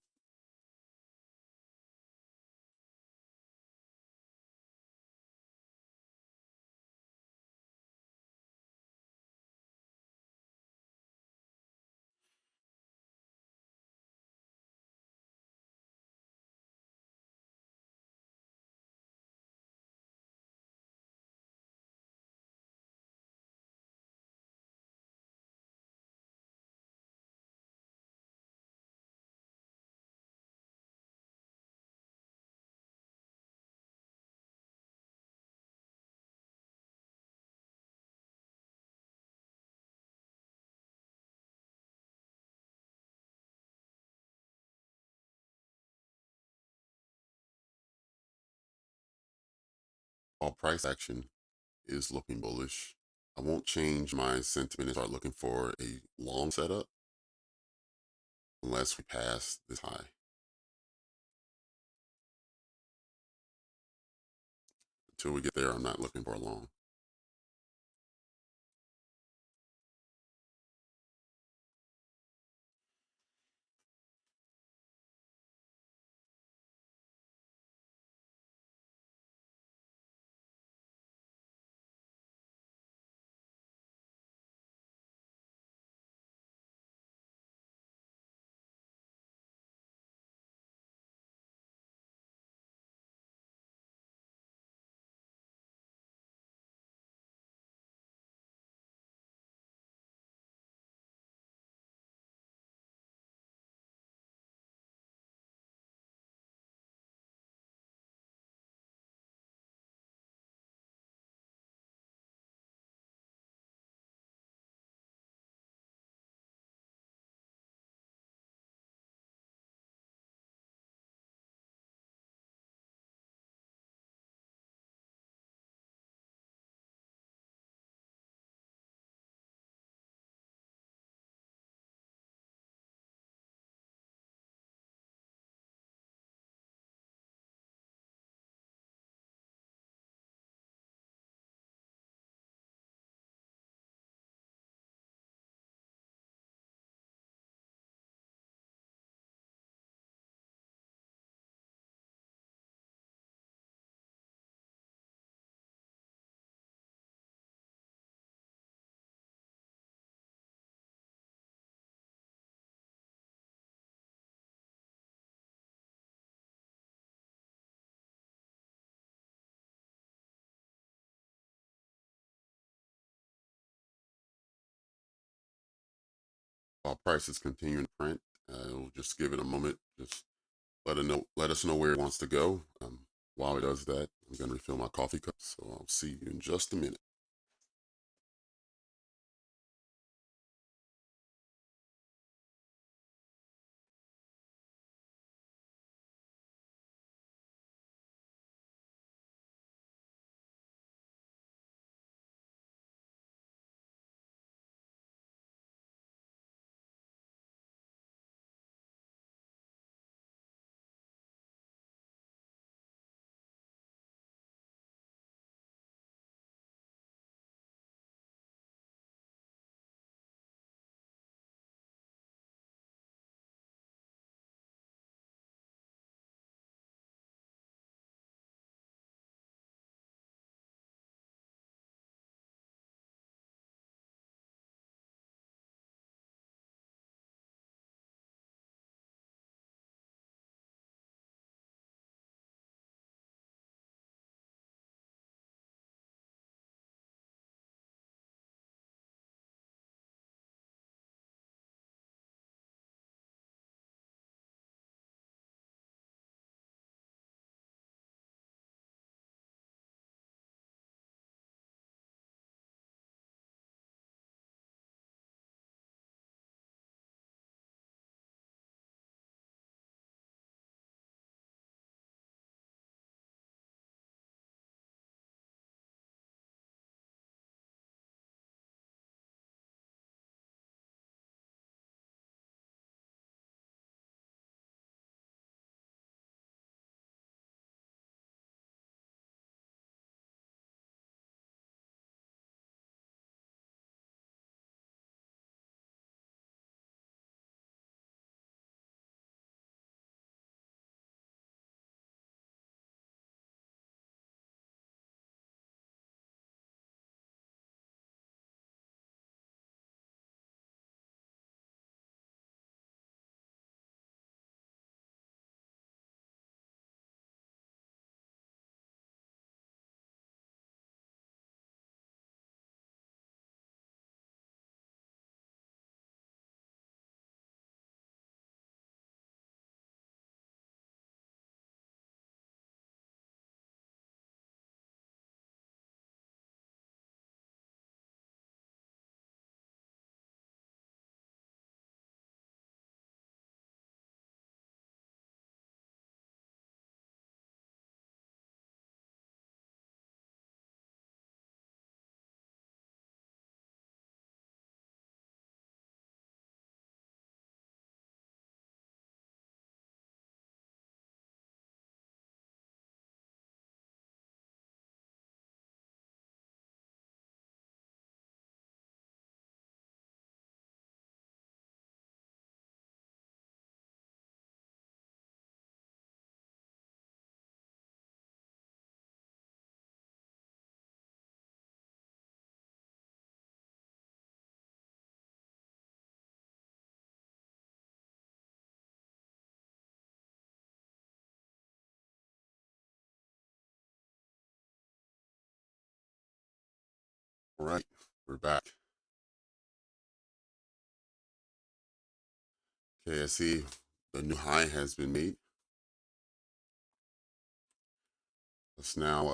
A: While price action is looking bullish, I won't change my sentiment and start looking for a long setup unless we pass this high. Until we get there, I'm not looking for a long. While prices continue to print, we'll just give it a moment. Just let us know where it wants to go. While it does that, I'm going to refill my coffee cup. So I'll see you in just a minute. All right, we're back. Okay, I see the new high has been made. Let's now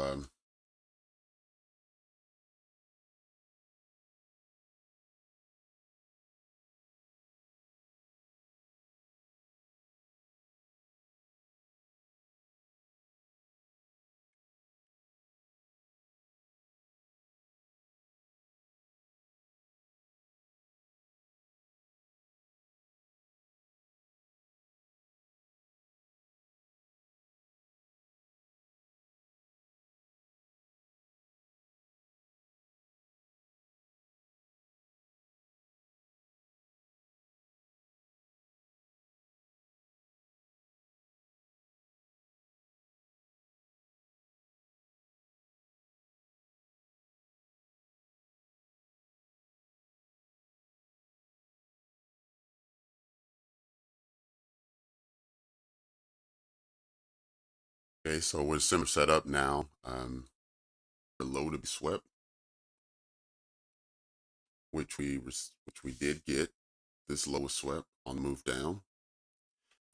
A: okay, so we're similar setup now. The low to be swept, which we did get. This low was swept on the move down.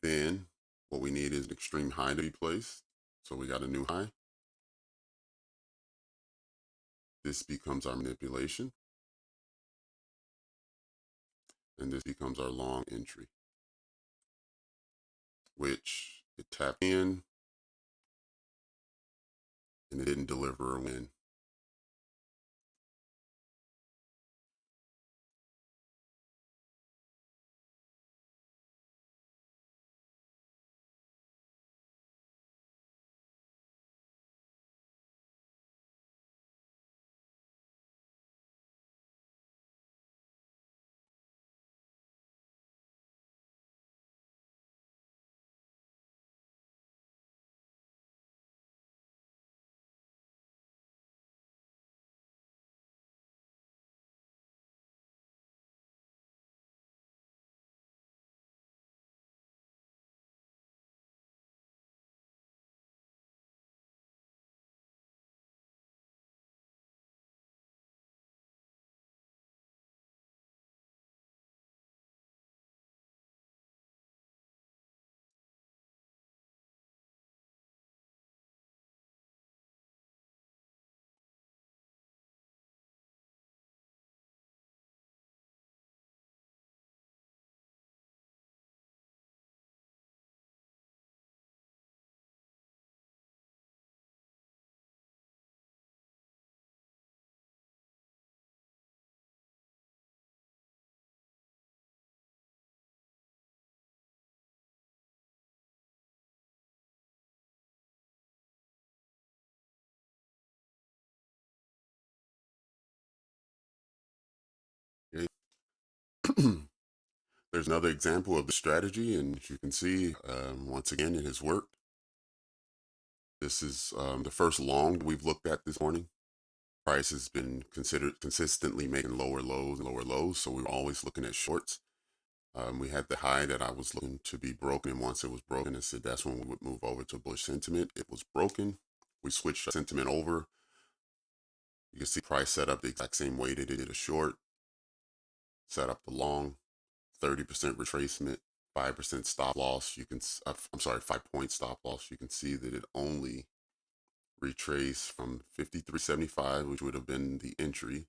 A: Then what we need is an extreme high to be placed. So we got a new high. This becomes our manipulation, and this becomes our long entry, which it tapped in and it didn't deliver a win. Okay. There's another example of the strategy, and as you can see, once again, it has worked. This is the first long we've looked at this morning. Price has been considered consistently making lower lows, so we were always looking at shorts. We had the high that I was looking to be broken, and once it was broken, I said that's when we would move over to bullish sentiment. It was broken. We switched sentiment over. You can see price set up the exact same way they did a short, set up the long, 30% retracement, 5% stop loss. I'm sorry, 5-point stop loss. You can see that it only retraced from 53.75, which would have been the entry.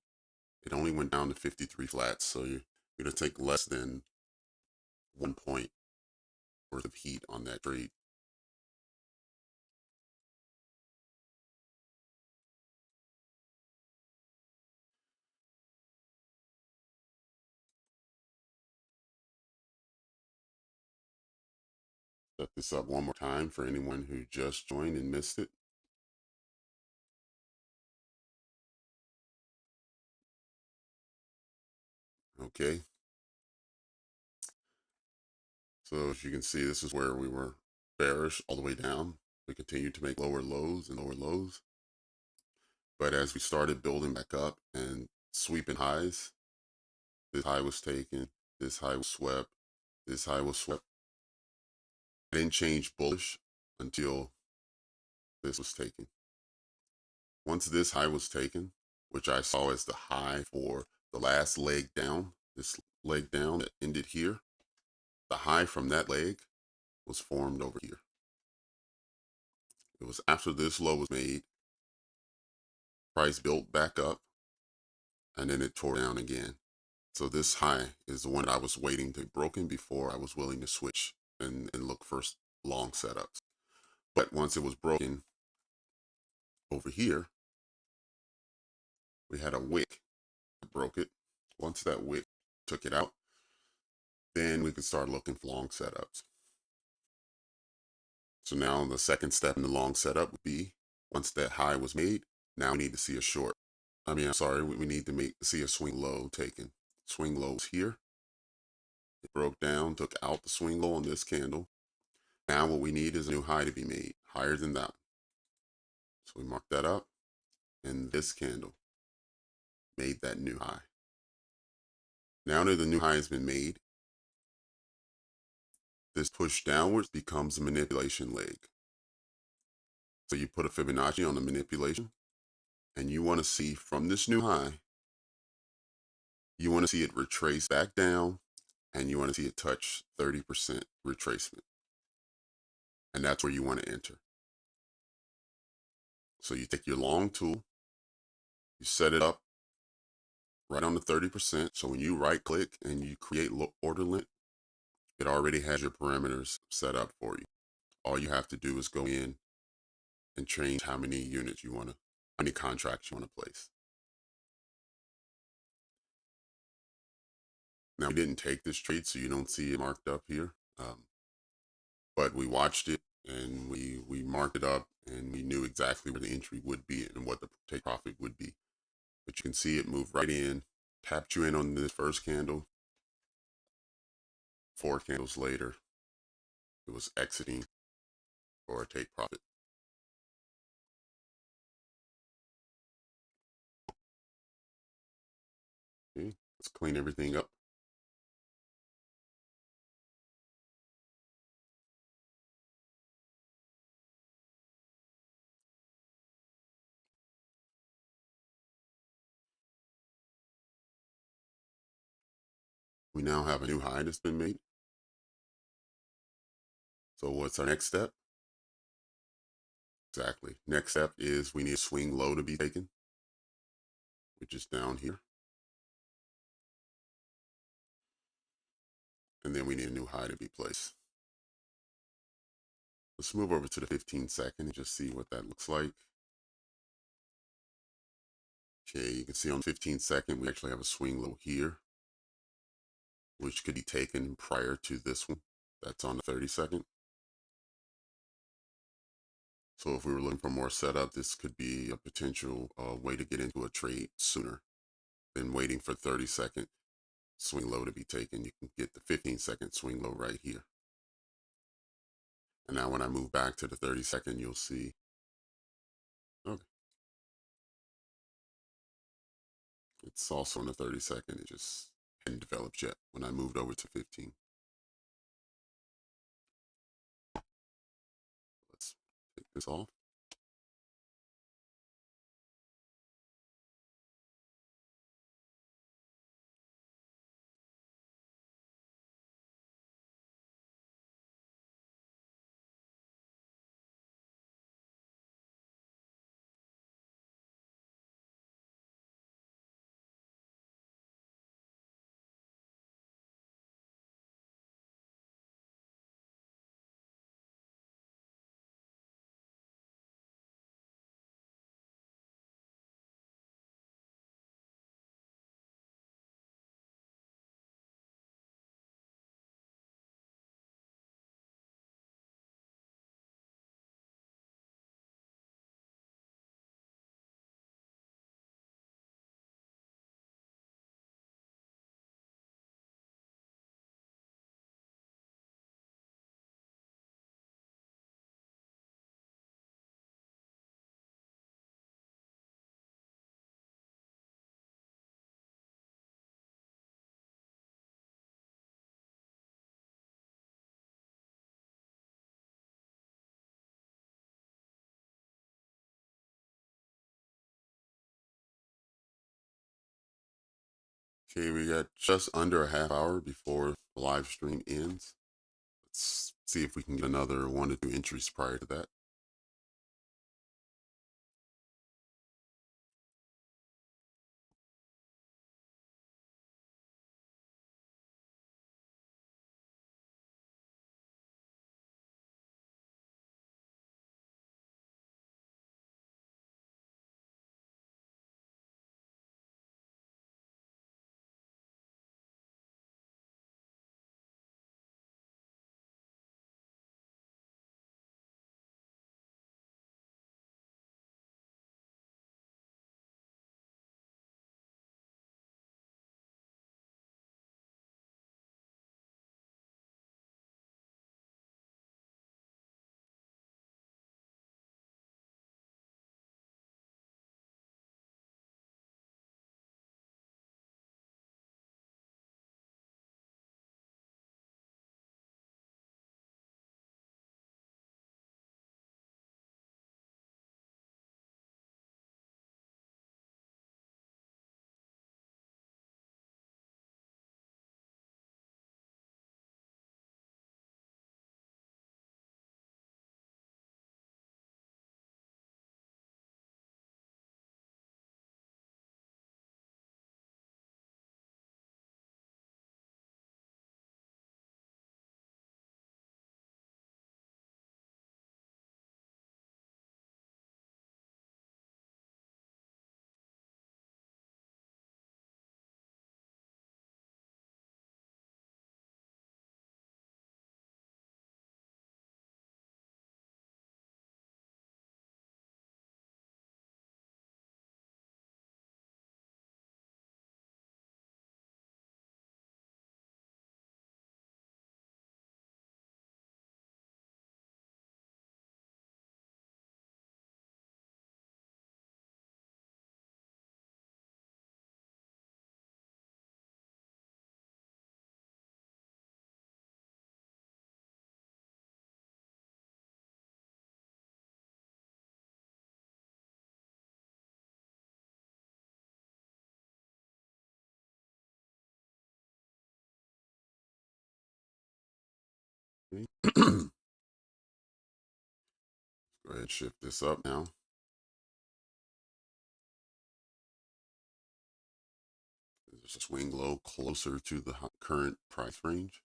A: It only went down to 53 flats. So you're going to take less than 1 point worth of heat on that trade. Set this up one more time for anyone who just joined and missed it. Okay. So as you can see, this is where we were bearish all the way down. We continued to make lower lows and lower lows. But as we started building back up and sweeping highs, this high was taken, this high was swept, this high was swept. I didn't change bullish until this was taken. Once this high was taken, which I saw as the high for the last leg down, this leg down that ended here. The high from that leg was formed over here. It was after this low was made, price built back up, and then it tore down again. So this high is the one I was waiting to be broken before I was willing to switch and look for long setups. But once it was broken over here, we had a wick that broke it. Once that wick took it out, then we could start looking for long setups. So now the second step in the long setup would be, once that high was made, now we need to see a short. We need to see a swing low taken. Swing low is here. It broke down, took out the swing low on this candle. Now what we need is a new high to be made, higher than that. So we mark that up, and this candle made that new high. Now that the new high has been made, this push downwards becomes a manipulation leg. So you put a Fibonacci on the manipulation, and you want to see from this new high, you want to see it retrace back down, and you want to see it touch 30% retracement. And that's where you want to enter. So you take your long tool, you set it up right on the 30%. So when you right click and you create order length, it already has your parameters set up for you. All you have to do is go in and change how many units you want to, how many contracts you want to place. Now we didn't take this trade, so you don't see it marked up here. But we watched it and we marked it up, and we knew exactly where the entry would be and what the take profit would be. But you can see it move right in, tapped you in on this first candle. 4 candles later, it was exiting for a take profit. Okay, let's clean everything up. We now have a new high that's been made. So what's our next step? Exactly. Next step is we need a swing low to be taken, which is down here. And then we need a new high to be placed. Let's move over to the 15-second and just see what that looks like. Okay, you can see on 15-second, we actually have a swing low here, which could be taken prior to this one. That's on the 30-second. So if we were looking for more setup, this could be a potential way to get into a trade sooner than waiting for 30-second swing low to be taken. You can get the 15-second swing low right here. And now when I move back to the 30-second, you'll see, okay, it's also on the 30-second. It just hadn't developed yet when I moved over to 15. Let's take this off. Okay, we got just under a half hour before the live stream ends. Let's see if we can get another 1 to 2 entries prior to that. Okay. Go ahead and shift this up now. There's a swing low closer to the current price range.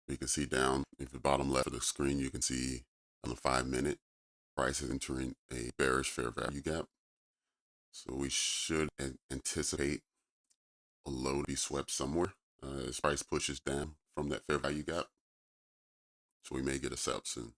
A: You can see down at the bottom left of the screen, you can see on the 5-minute price is entering a bearish fair value gap. So we should anticipate a low to be swept somewhere as price pushes down from that fair value gap. So we may get a sell soon.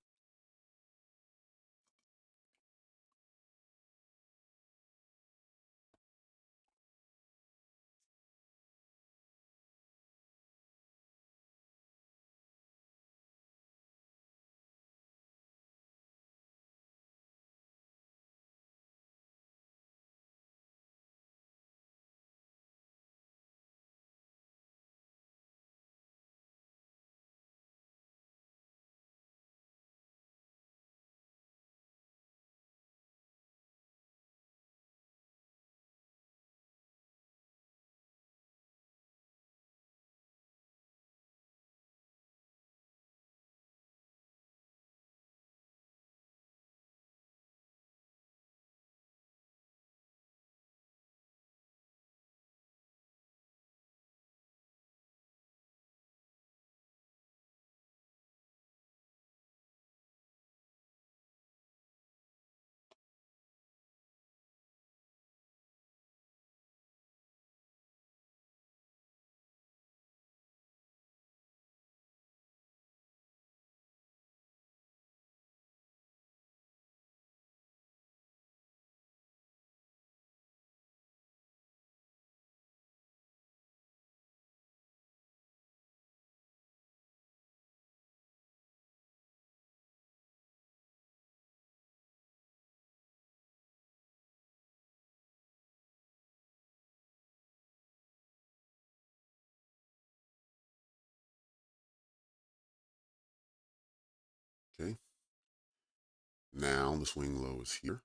A: Now the swing low is here.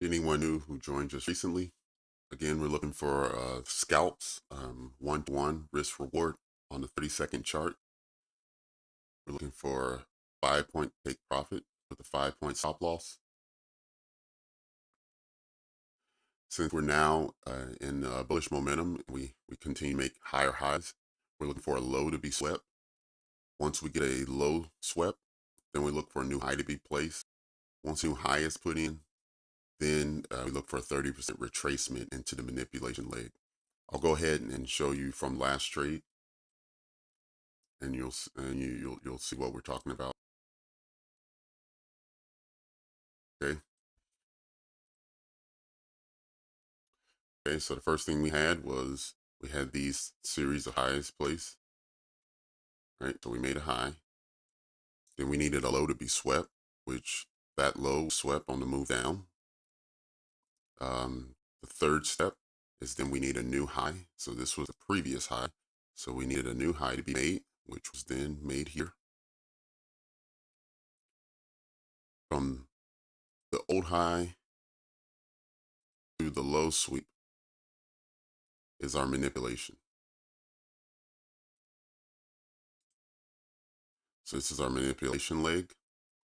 A: Anyone new who joined us recently, again, we're looking for scalps, one-to-one risk reward on the 30-second chart. We're looking for 5-point take profit with a 5-point stop loss. Since we're now in bullish momentum, we continue to make higher highs. We're looking for a low to be swept. Once we get a low swept, then we look for a new high to be placed. Once a new high is put in, then we look for a 30% retracement into the manipulation leg. I'll go ahead and show you from last trade, and you'll see what we're talking about. Okay. Okay. So the first thing we had was we had these series of highs placed. Right. So we made a high. Then we needed a low to be swept, which that low swept on the move down. The third step is then we need a new high. So this was a previous high. So we needed a new high to be made, which was then made here. From the old high to the low sweep is our manipulation. So this is our manipulation leg.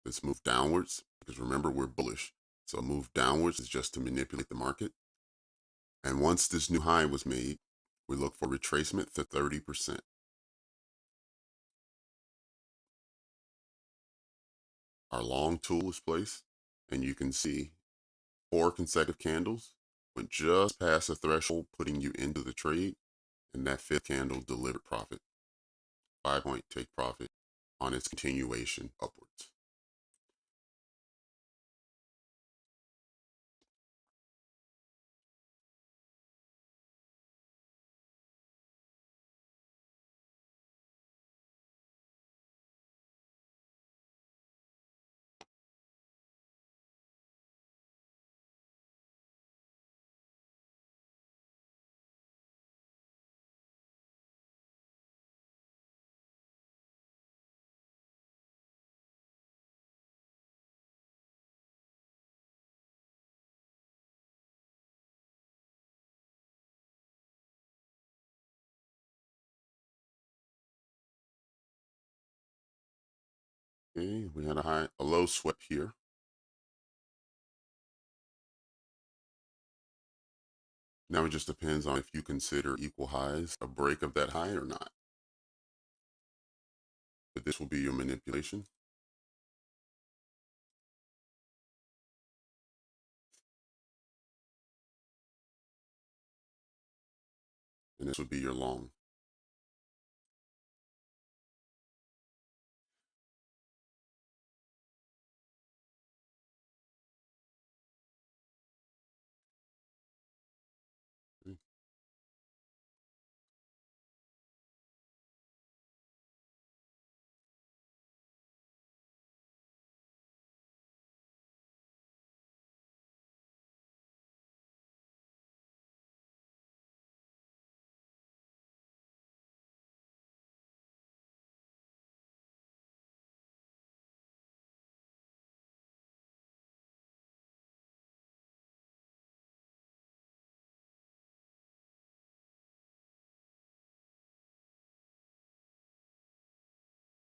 A: Let's move downwards because remember we're bullish. So a move downwards is just to manipulate the market. And once this new high was made, we look for retracement to 30%. Our long tool is placed, and you can see 4 consecutive candles went just past the threshold, putting you into the trade, and that 5th candle delivered profit. 5-point take profit on its continuation upwards. Okay, we had a low swept here. Now it just depends on if you consider equal highs a break of that high or not. But this will be your manipulation. And this would be your long. Okay.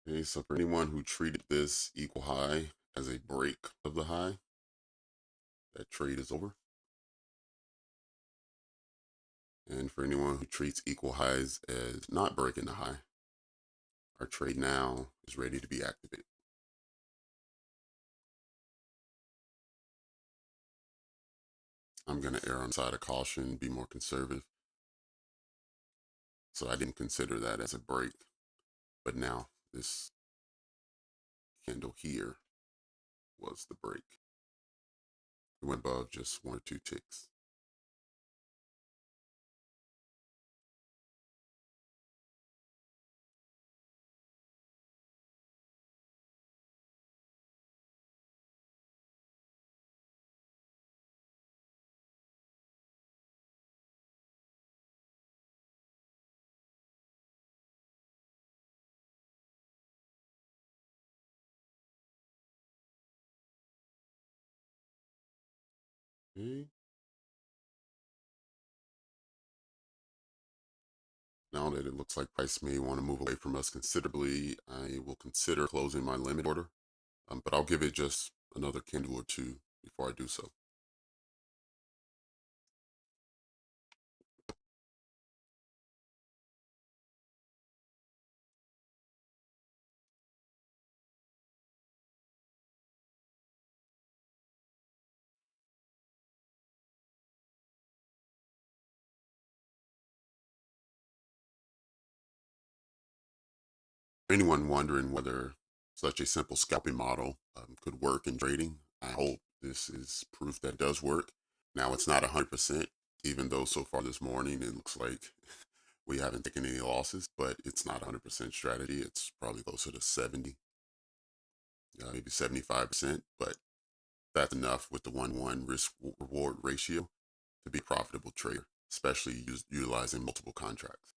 A: Okay, so for anyone who treated this equal high as a break of the high, that trade is over. And for anyone who treats equal highs as not breaking the high, our trade now is ready to be activated. I'm going to err on the side of caution, be more conservative. So I didn't consider that as a break. But now this candle here was the break. It went above just 1 or 2 ticks. Okay. Now that it looks like price may want to move away from us considerably, I will consider closing my limit order. But I'll give it just another candle or two before I do so. Anyone wondering whether such a simple scalping model could work in trading, I hope this is proof that it does work. Now, it's not 100%, even though so far this morning it looks like we haven't taken any losses, but it's not 100% strategy. It's probably closer to 70, maybe 75%, but that's enough with the 1-1 risk reward ratio to be a profitable trader, especially utilizing multiple contracts.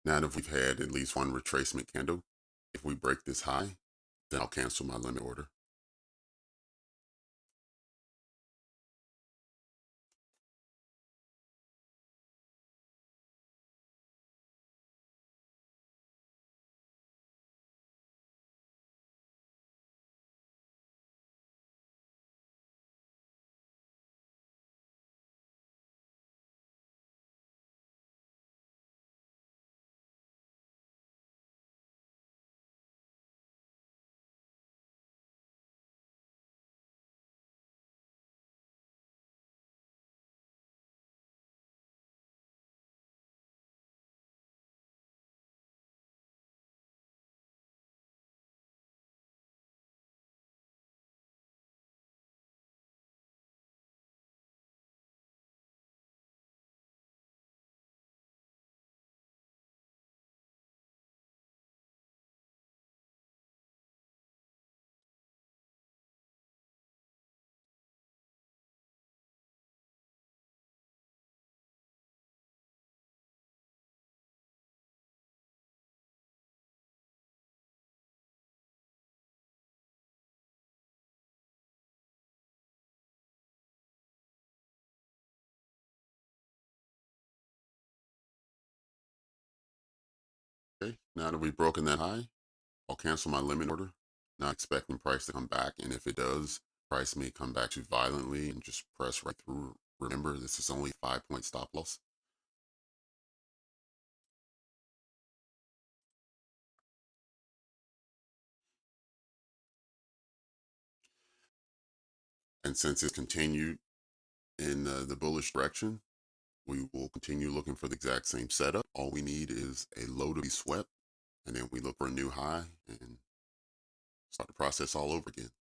A: Now that we've had at least one retracement candle, if we break this high, then I'll cancel my limit order. Okay, now that we've broken that high, I'll cancel my limit order, not expecting price to come back. And if it does, price may come back too violently and just press right through. Remember, this is only 5-point stop loss. And since it's continued in the bullish direction, we will continue looking for the exact same setup. All we need is a low to be swept, and then we look for a new high and start the process all over again.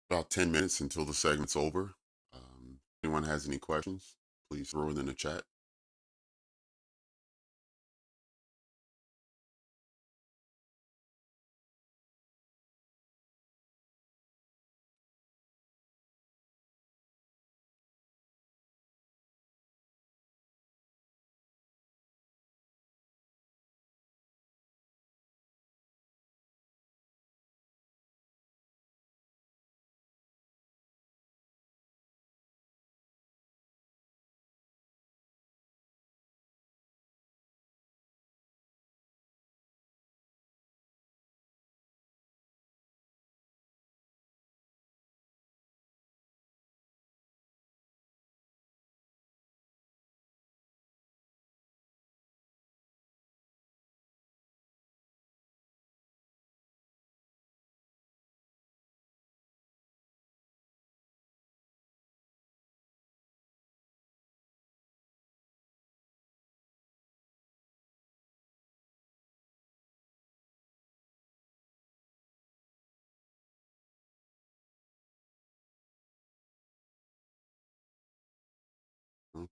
A: About 10 minutes until the segment's over. Anyone has any questions, please throw it in the chat.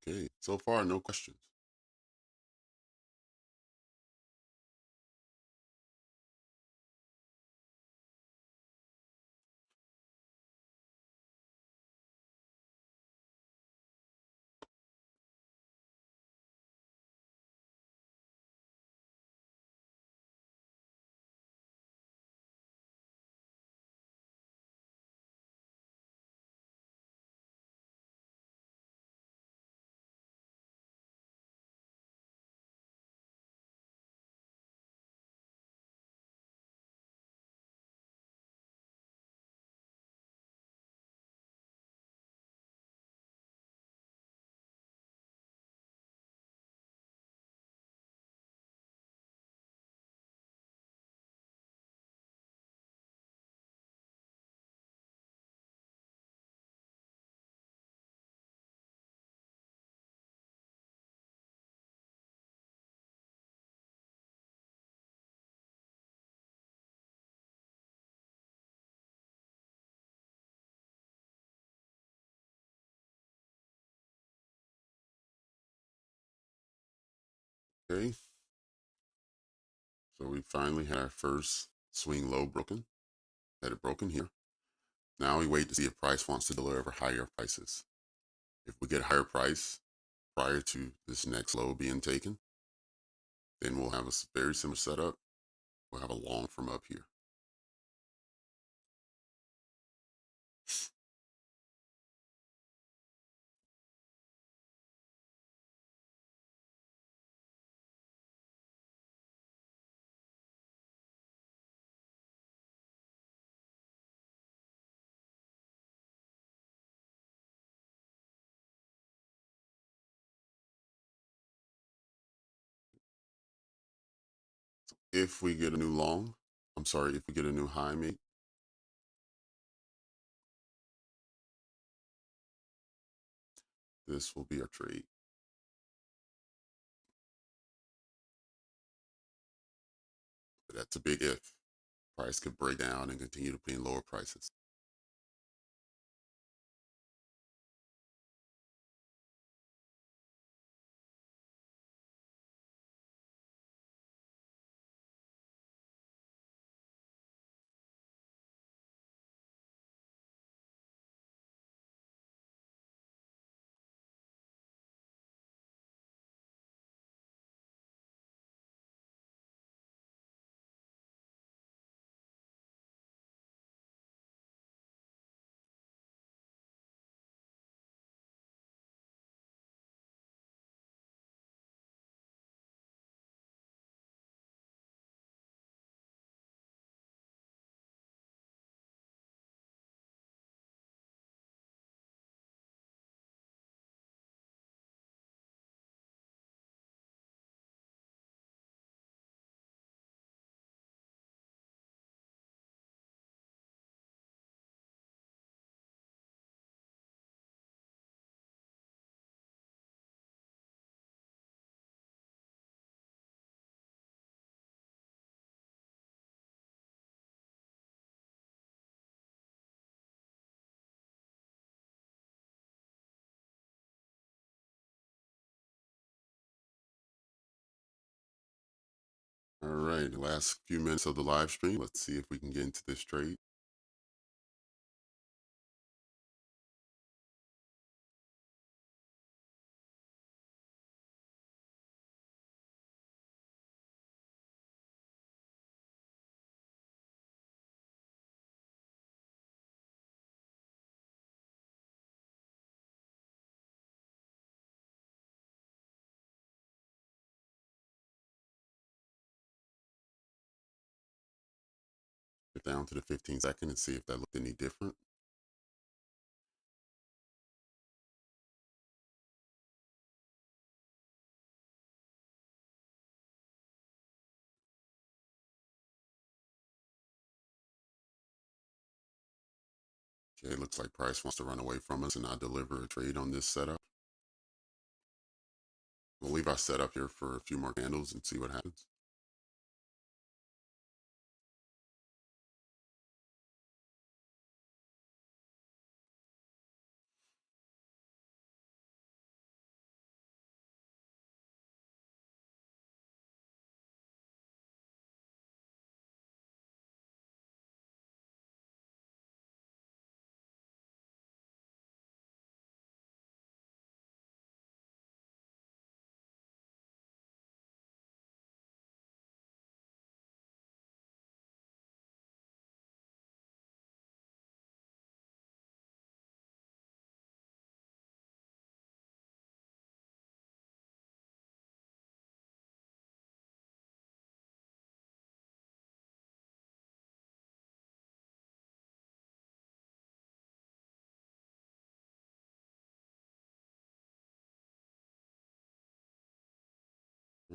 A: Okay, so far, no questions. Okay, so we finally had our first swing low broken. Had it broken here. Now we wait to see if price wants to deliver higher prices. If we get a higher price prior to this next low being taken, then we'll have a very similar setup. We'll have a long from up here. If we get a new long, if we get a new high mate, this will be our trade. But that's a big if. Price could break down and continue to pay in lower prices. All right, the last few minutes of the live stream. Let's see if we can get into this trade. Get down to the 15-second and see if that looked any different. Okay, it looks like price wants to run away from us and not deliver a trade on this setup. We'll leave our setup here for a few more candles and see what happens.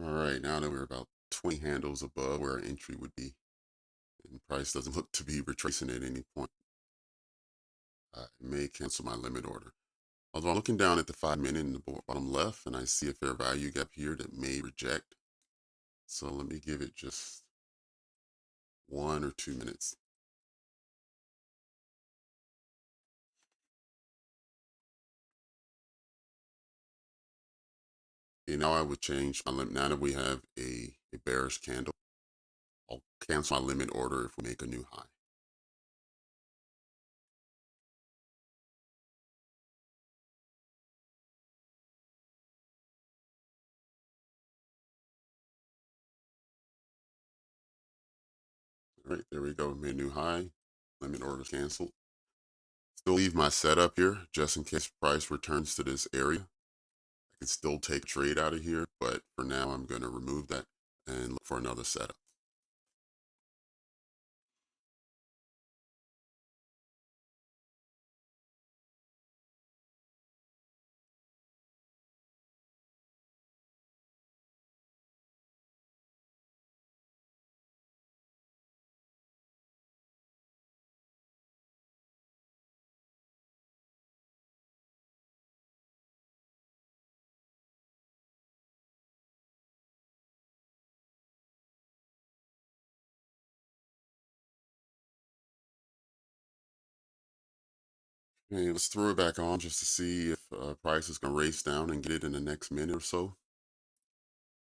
A: All right, now that we're about 20 handles above where our entry would be, and price doesn't look to be retracing at any point, I may cancel my limit order. Although I'm looking down at the 5-minute in the bottom left, and I see a fair value gap here that may reject. So let me give it just 1 or 2 minutes. Okay, now I would change my limit. Now that we have a bearish candle, I'll cancel my limit order if we make a new high. All right, there we go. Made a new high. Limit order canceled. Still leave my setup here just in case price returns to this area. I can still take a trade out of here, but for now I'm going to remove that and look for another setup. Okay, let's throw it back on just to see if price is going to race down and get it in the next minute or so.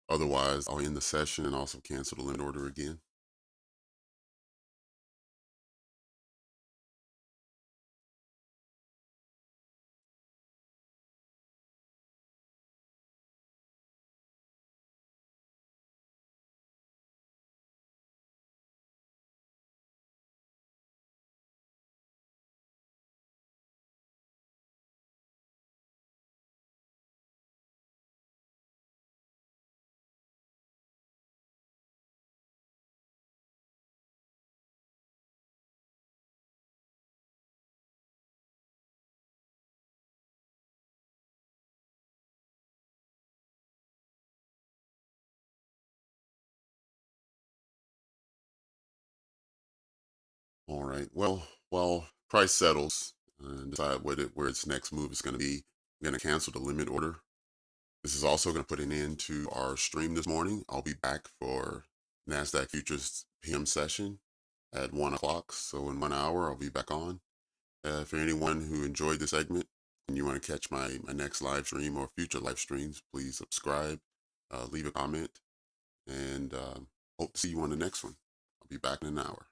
A: Otherwise, I'll end the session and also cancel the limit order again. All right. Well, while price settles and decide where its next move is going to be, I'm going to cancel the limit order. This is also going to put an end to our stream this morning. I'll be back for Nasdaq futures PM session at 1 o'clock. So in 1 hour, I'll be back on. For anyone who enjoyed the segment and you want to catch my next live stream or future live streams, please subscribe, leave a comment, and hope to see you on the next one. I'll be back in an hour.